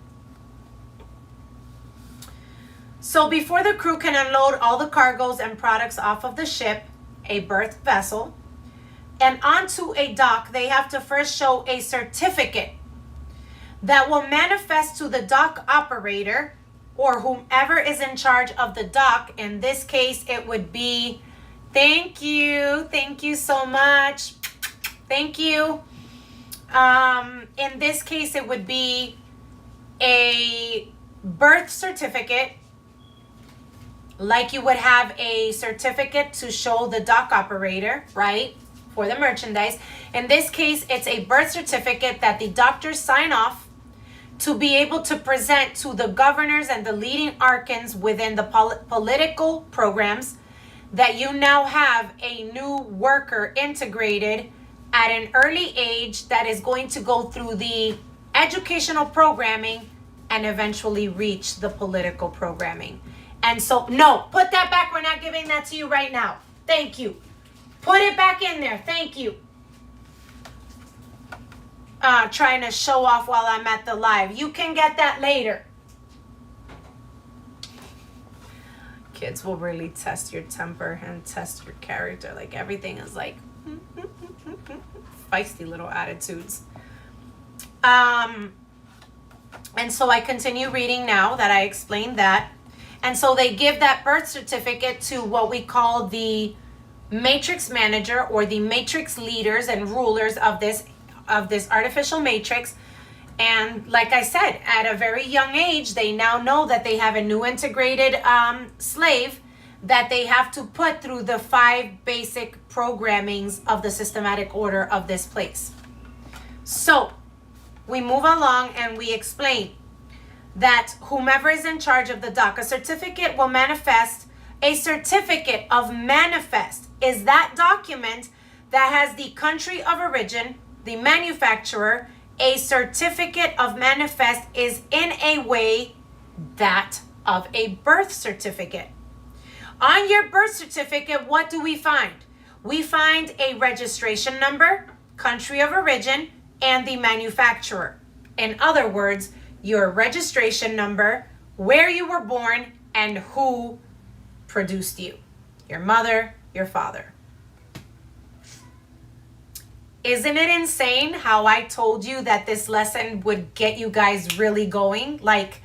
So before the crew can unload all the cargoes and products off of the ship, a birth vessel, and onto a dock, they have to first show a certificate that will manifest to the dock operator or whomever is in charge of the dock. In this case, it would be, thank you so much. Thank you. In this case, it would be a birth certificate, like you would have a certificate to show the dock operator, right, for the merchandise. In this case, it's a birth certificate that the doctors sign off to be able to present to the governors and the leading archons within the political programs that you now have a new worker integrated at an early age that is going to go through the educational programming and eventually reach the political programming. And so, no, put that back. We're not giving that to you right now. Thank you. Put it back in there. Thank you. Trying to show off while I'm at the live. You can get that later. Kids will really test your temper and test your character. Like everything is like, Feisty little attitudes. And so I continue reading now that I explained that. And so they give that birth certificate to what we call the matrix manager, or the matrix leaders and rulers of this artificial matrix. And like I said, at a very young age, they now know that they have a new integrated slave that they have to put through the 5 basic programmings of the systematic order of this place. So we move along and we explain that whomever is in charge of the DACA certificate will manifest. A certificate of manifest is that document that has the country of origin, the manufacturer. A certificate of manifest is in a way that of a birth certificate. On your birth certificate, what do we find? We find a registration number, country of origin, and the manufacturer. In other words, your registration number, where you were born, and who produced you. Your mother, your father. Isn't it insane how I told you that this lesson would get you guys really going? Like,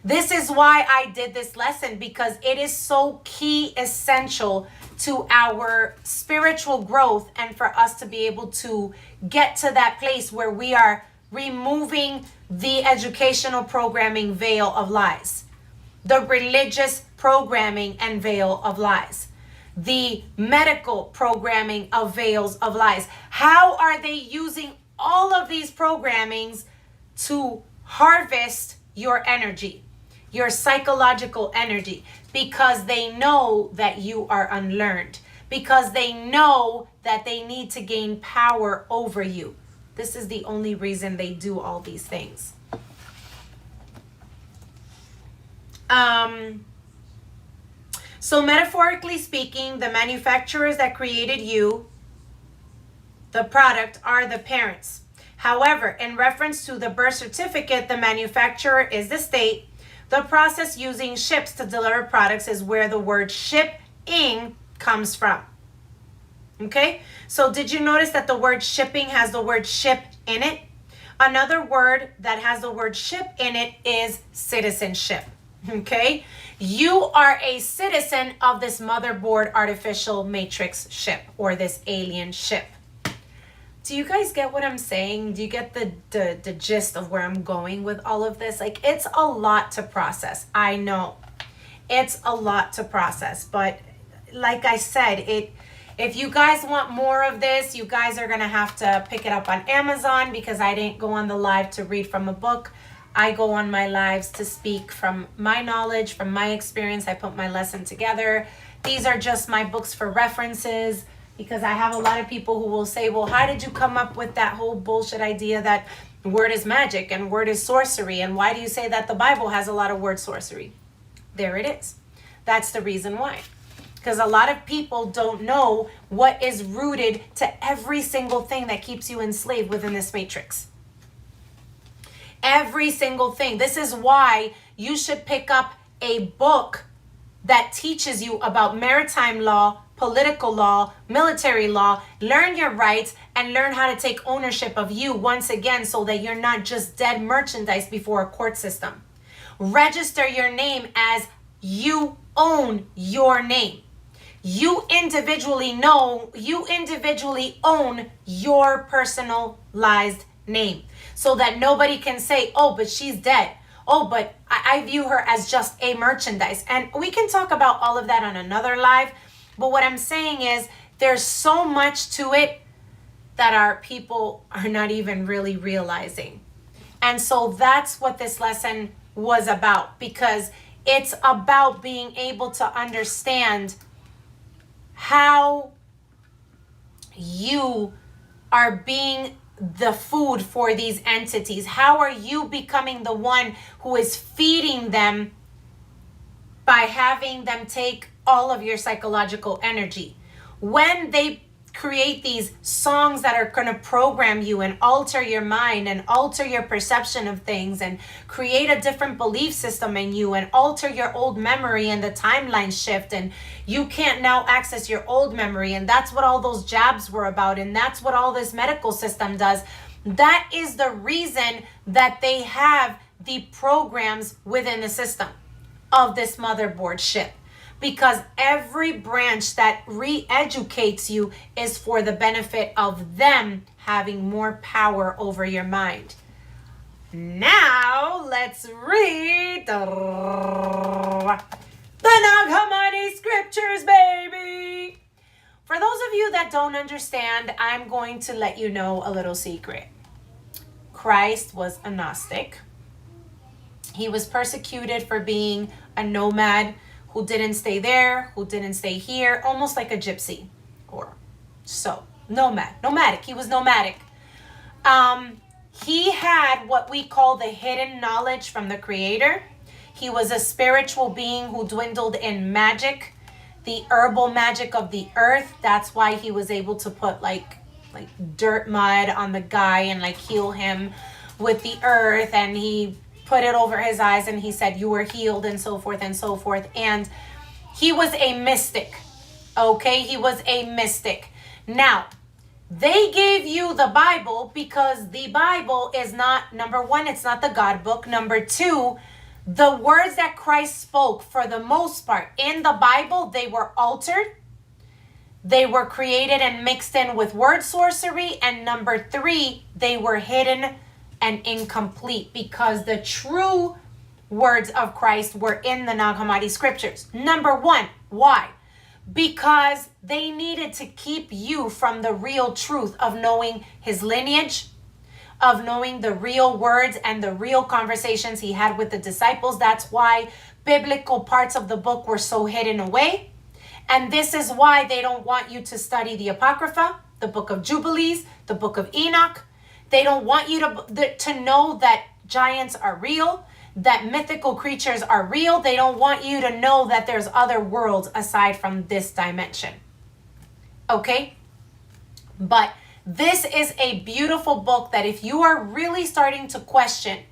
this is why I did this lesson, because it is so key, essential to our spiritual growth, and for us to be able to get to that place where we are removing the educational programming veil of lies, the religious programming and veil of lies, the medical programming of veils of lies. How are they using all of these programmings to harvest your energy, your psychological energy? Because they know that you are unlearned, because they know that they need to gain power over you. This is the only reason they do all these things. So metaphorically speaking, the manufacturers that created you, the product, are the parents. However, in reference to the birth certificate, the manufacturer is the state. The process using ships to deliver products is where the word shipping comes from. Okay, so did you notice that the word shipping has the word ship in it? Another word that has the word ship in it is citizenship. Okay, you are a citizen of this motherboard artificial matrix ship, or this alien ship. Do you guys get what I'm saying? Do you get the gist of where I'm going with all of this? Like, it's a lot to process. I know it's a lot to process, but like I said, if you guys want more of this, you guys are going to have to pick it up on Amazon, because I didn't go on the live to read from a book. I go on my lives to speak from my knowledge, from my experience. I put my lesson together. These are just my books for references, because I have a lot of people who will say, well, how did you come up with that whole bullshit idea that word is magic and word is sorcery? And why do you say that the Bible has a lot of word sorcery? There it is. That's the reason why. Because a lot of people don't know what is rooted to every single thing that keeps you enslaved within this matrix. Every single thing. This is why you should pick up a book that teaches you about maritime law, political law, military law, learn your rights, and learn how to take ownership of you once again, so that you're not just dead merchandise before a court system. Register your name as you own your name. You individually own your personalized name, so that nobody can say, oh, but she's dead. Oh, but I view her as just a merchandise. And we can talk about all of that on another live. But what I'm saying is, there's so much to it that our people are not even really realizing. And so that's what this lesson was about, because it's about being able to understand how you are being the food for these entities. How are you becoming the one who is feeding them by having them take all of your psychological energy? When they create these songs that are going to program you and alter your mind and alter your perception of things and create a different belief system in you and alter your old memory and the timeline shift, and you can't now access your old memory. And that's what all those jabs were about, and that's what all this medical system does. That is the reason that they have the programs within the system of this motherboard ship, because every branch that re-educates you is for the benefit of them having more power over your mind. Now let's read the Nag Hammadi scriptures, baby. For those of you that don't understand, I'm going to let you know a little secret. Christ was a Gnostic. He was persecuted for being a nomad who didn't stay there, who didn't stay here, almost like a gypsy or so. Nomadic. He was nomadic. He had what we call the hidden knowledge from the Creator. He was a spiritual being who dwindled in magic, the herbal magic of the earth. That's why he was able to put like dirt mud on the guy and like heal him with the earth, and he put it over his eyes and he said, "You were healed," and so forth and so forth. And he was a mystic. Okay, he was a mystic. Now, they gave you the Bible because the Bible is not, number one, it's not the God book. Number two, the words that Christ spoke, for the most part in the Bible, they were altered. They were created and mixed in with word sorcery. And number three, they were hidden and incomplete because the true words of Christ were in the Nag Hammadi scriptures. Number one, why? Because they needed to keep you from the real truth of knowing his lineage, of knowing the real words and the real conversations he had with the disciples. That's why biblical parts of the book were so hidden away. And this is why they don't want you to study the Apocrypha, the book of Jubilees, the book of Enoch. They don't want you to know that giants are real, that mythical creatures are real. They don't want you to know that there's other worlds aside from this dimension. Okay? But this is a beautiful book that if you are really starting to question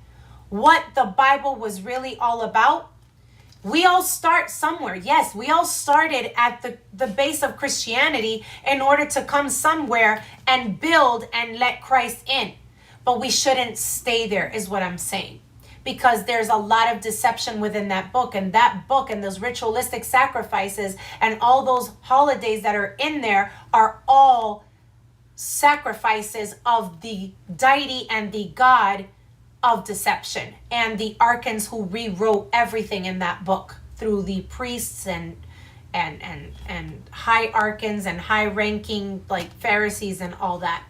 what the Bible was really all about, we all start somewhere. Yes, we all started at the base of Christianity in order to come somewhere and build and let Christ in. But we shouldn't stay there, is what I'm saying. Because there's a lot of deception within that book. And that book and those ritualistic sacrifices and all those holidays that are in there are all sacrifices of the deity and the God of deception, and the archons who rewrote everything in that book through the priests and high archons and high ranking like Pharisees and all that.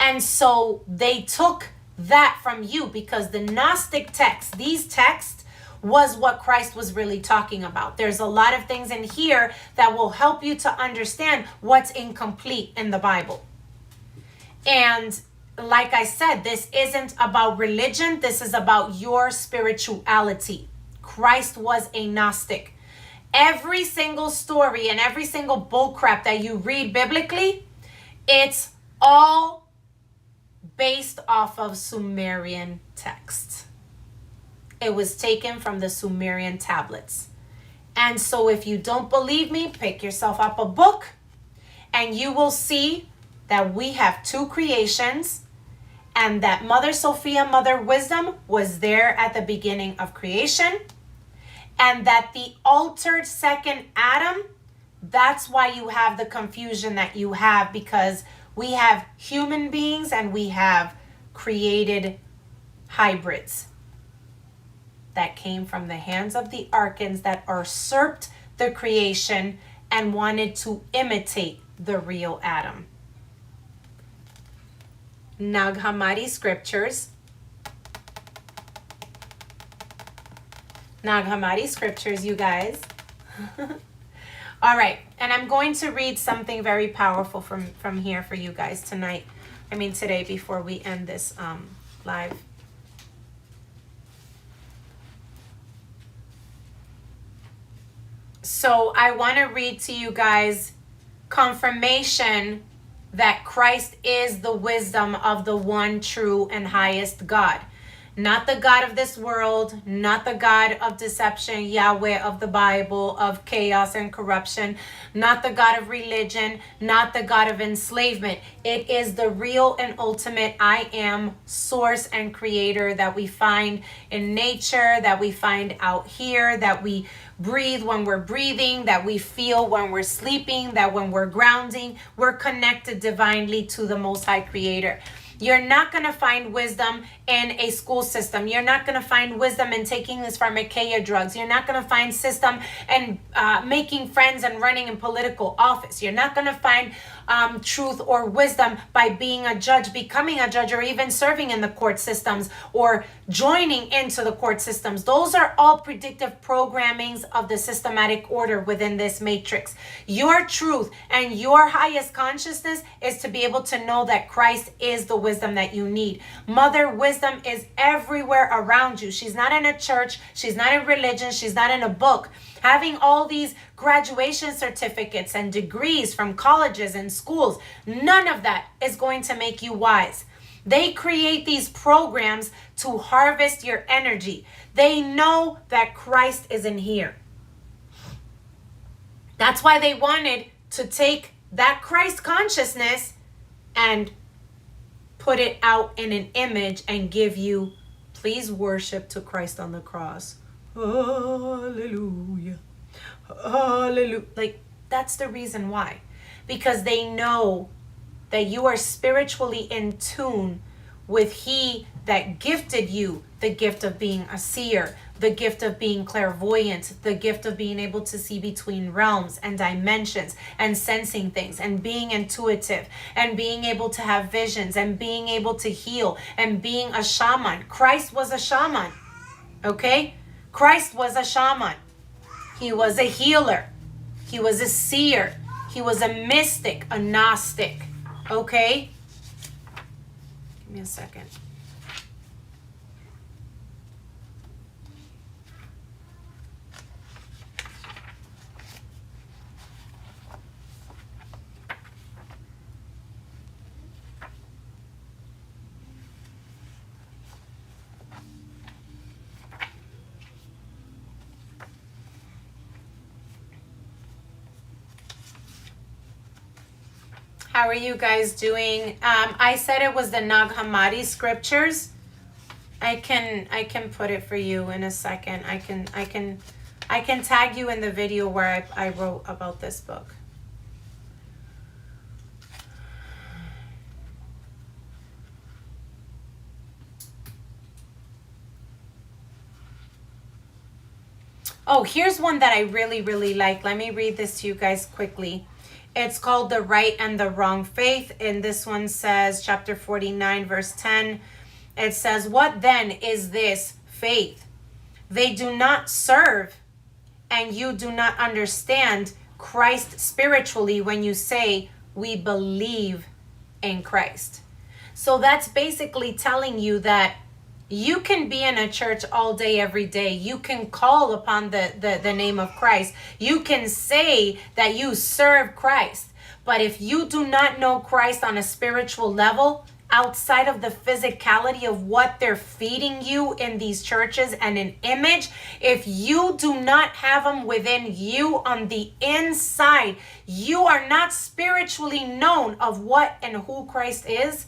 And so they took that from you because the Gnostic text, these texts, was what Christ was really talking about. There's a lot of things in here that will help you to understand what's incomplete in the Bible. And like I said, this isn't about religion. This is about your spirituality. Christ was a Gnostic. Every single story and every single bullcrap that you read biblically, it's all based off of Sumerian texts. It was taken from the Sumerian tablets. And so if you don't believe me, pick yourself up a book and you will see that we have two creations, and that Mother Sophia, Mother Wisdom, was there at the beginning of creation, and that the altered second Adam, that's why you have the confusion that you have, because we have human beings and we have created hybrids that came from the hands of the archons that usurped the creation and wanted to imitate the real Adam. Nag Hammadi scriptures. Nag Hammadi scriptures, you guys. All right, and I'm going to read something very powerful from here for you guys tonight. I mean today, before we end this live. So I want to read to you guys confirmation that Christ is the wisdom of the one true and highest God. Not the God of this world, not the God of deception, Yahweh of the Bible, of chaos and corruption, not the God of religion, not the God of enslavement. It is the real and ultimate I am source and creator that we find in nature, that we find out here, that we breathe when we're breathing, that we feel when we're sleeping, that when we're grounding, we're connected divinely to the Most High Creator. You're not going to find wisdom in a school system. You're not going to find wisdom in taking this pharmakeia drugs. You're not going to find system in making friends and running in political office. You're not going to find truth or wisdom by being a judge, becoming a judge, or even serving in the court systems or joining into the court systems. Those are all predictive programmings of the systematic order within this matrix. Your truth and your highest consciousness is to be able to know that Christ is the wisdom that you need. Mother wisdom is everywhere around you. She's not in a church. She's not in religion. She's not in a book. Having all these graduation certificates and degrees from colleges and schools, none of that is going to make you wise. They create these programs to harvest your energy. They know that Christ isn't here. That's why they wanted to take that Christ consciousness and put it out in an image and give you, please worship to Christ on the cross. Hallelujah. Hallelujah. Like, that's the reason why. Because they know that you are spiritually in tune with He that gifted you the gift of being a seer, the gift of being clairvoyant, the gift of being able to see between realms and dimensions and sensing things and being intuitive and being able to have visions and being able to heal and being a shaman. Christ was a shaman. Okay? Christ was a shaman. He was a healer. He was a seer. He was a mystic, a Gnostic. Okay? Give me a second. How are you guys doing? I said it was the Nag Hammadi scriptures. I can put it for you in a second. I can tag you in the video where I wrote about this book. Oh, here's one that I really, really like. Let me read this to you guys quickly. It's called The Right and the Wrong Faith. And this one says, chapter 49, verse 10. It says, what then is this faith? They do not serve and you do not understand Christ spiritually when you say, we believe in Christ. So that's basically telling you that you can be in a church all day, every day. You can call upon the name of Christ. You can say that you serve Christ. But if you do not know Christ on a spiritual level, outside of the physicality of what they're feeding you in these churches and an image, if you do not have them within you on the inside, you are not spiritually known of what and who Christ is,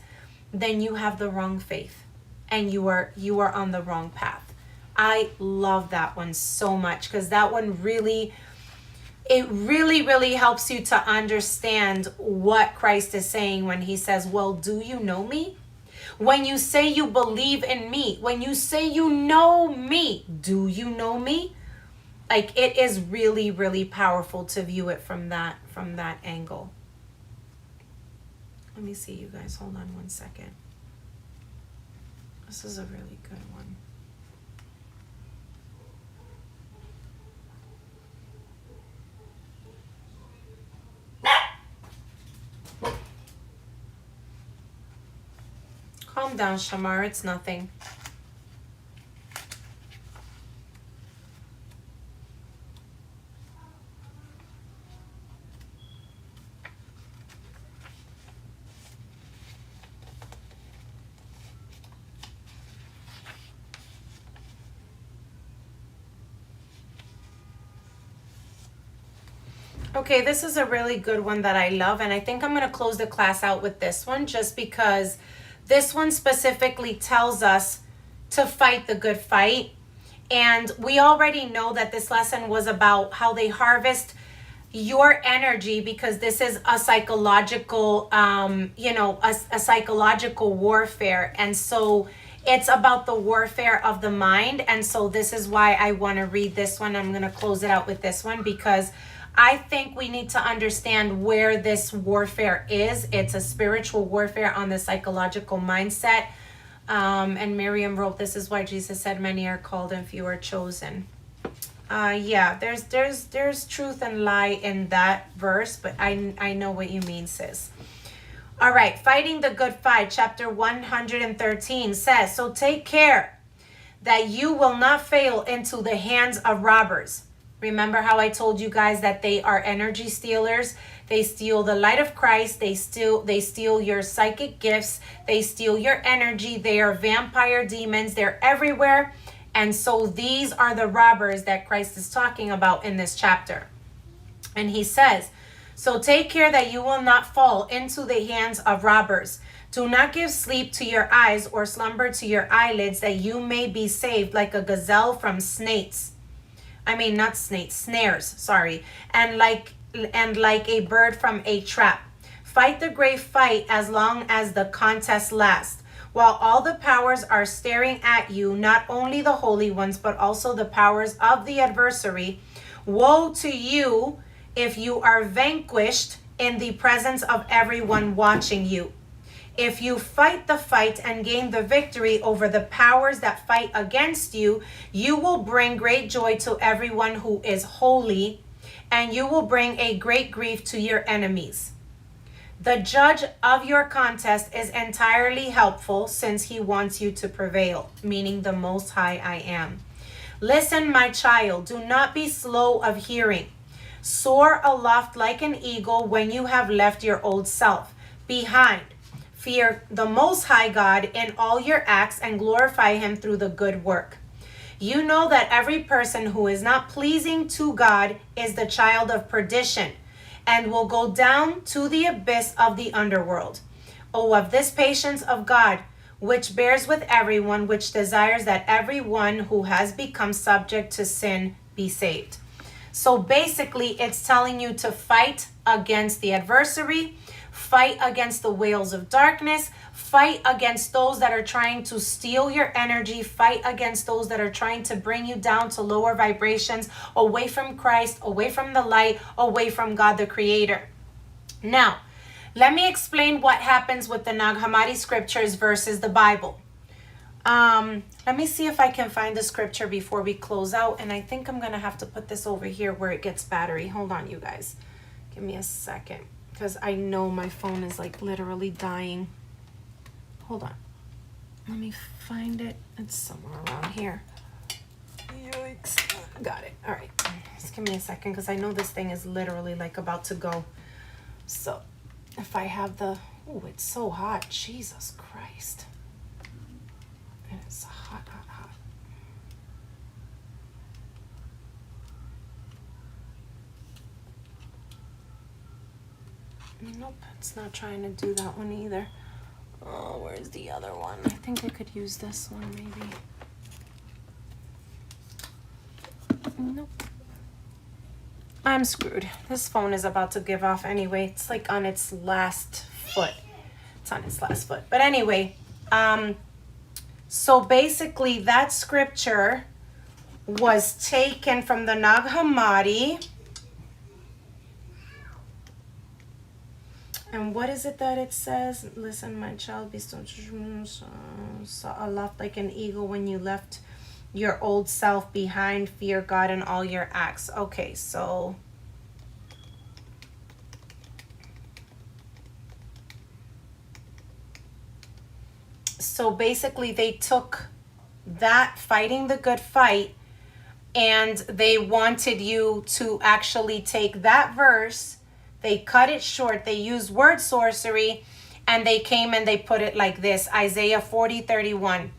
then you have the wrong faith. And you are on the wrong path. I love that one so much because that one really helps you to understand what Christ is saying when he says, well, do you know me? When you say you believe in me, when you say you know me, do you know me? Like, it is really, really powerful to view it from that angle. Let me see, you guys. Hold on one second. This is a really good one. Calm down, Shamar. It's nothing. Okay, this is a really good one that I love, and I think I'm going to close the class out with this one just because this one specifically tells us to fight the good fight. And we already know that this lesson was about how they harvest your energy, because this is a psychological, a psychological warfare. And so it's about the warfare of the mind. And so this is why I want to read this one. I'm going to close it out with this one because I think we need to understand where this warfare is. It's a spiritual warfare on the psychological mindset. And Miriam wrote, this is why Jesus said many are called and few are chosen. There's truth and lie in that verse, but I know what you mean, sis. All right, Fighting the Good Fight, chapter 113 says, so take care that you will not fail into the hands of robbers. Remember how I told you guys that they are energy stealers? They steal the light of Christ. They steal your psychic gifts. They steal your energy. They are vampire demons. They're everywhere. And so these are the robbers that Christ is talking about in this chapter. And he says, so take care that you will not fall into the hands of robbers. Do not give sleep to your eyes or slumber to your eyelids, that you may be saved like a gazelle from snares. And like a bird from a trap. Fight the great fight as long as the contest lasts. While all the powers are staring at you, not only the holy ones, but also the powers of the adversary, woe to you if you are vanquished in the presence of everyone watching you. If you fight the fight and gain the victory over the powers that fight against you, you will bring great joy to everyone who is holy, and you will bring a great grief to your enemies. The judge of your contest is entirely helpful, since he wants you to prevail, meaning the Most High I Am. Listen, my child, do not be slow of hearing. Soar aloft like an eagle when you have left your old self behind. Fear the Most High God in all your acts and glorify him through the good work. You know that every person who is not pleasing to God is the child of perdition and will go down to the abyss of the underworld. Oh, of this patience of God, which bears with everyone, which desires that everyone who has become subject to sin be saved. So basically, it's telling you to fight against the adversary, fight against the whales of darkness, fight against those that are trying to steal your energy, fight against those that are trying to bring you down to lower vibrations, away from Christ, away from the light, away from God the Creator. Now, let me explain what happens with the Nag Hammadi scriptures versus the Bible. Let me see if I can find the scripture before we close out, and I think I'm gonna have to put this over here where it gets battery. Hold on, you guys. Give me a second, because I know my phone is like literally dying. Hold on. Let me find it. It's somewhere around here. Yikes. Got it. All right. Just give me a second, because I know this thing is literally like about to go. So if I have the... Oh, it's so hot. Jesus Christ. And it's hot, hot, hot. Nope, it's not trying to do that one either. Oh, where's the other one? I think I could use this one maybe. Nope. I'm screwed. This phone is about to give off anyway. It's like on its last foot. It's on its last foot. But anyway, so basically that scripture was taken from the Nag Hammadi. And what is it that it says? Listen, my child, be so aloft like an eagle when you left your old self behind. Fear God in all your acts. Okay, so basically they took that Fighting the Good Fight, and they wanted you to actually take that verse. They cut it short. They used word sorcery, and they came and they put it like this: Isaiah 40:31.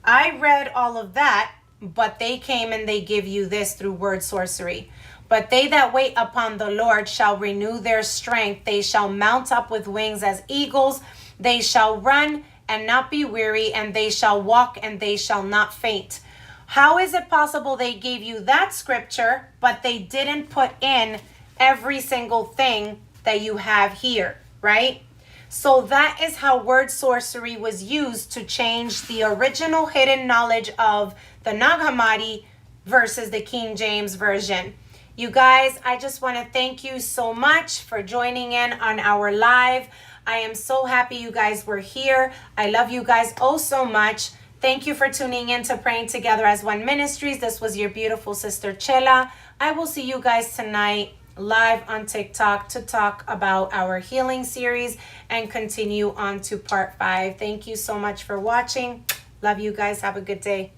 I read all of that, but they came and they give you this through word sorcery. But they that wait upon the Lord shall renew their strength. They shall mount up with wings as eagles. They shall run and not be weary, and they shall walk and they shall not faint. How is it possible they gave you that scripture, but they didn't put in every single thing that you have here, right? So that is how word sorcery was used to change the original hidden knowledge of the Nag Hammadi versus the King James Version. You guys, I just want to thank you so much for joining in on our live. I am so happy you guys were here. I love you guys oh so much. Thank you for tuning in to Praying Together as One Ministries. This was your beautiful sister Chela. I will see you guys tonight live on TikTok to talk about our healing series and continue on to part 5. Thank you so much for watching. Love you guys. Have a good day.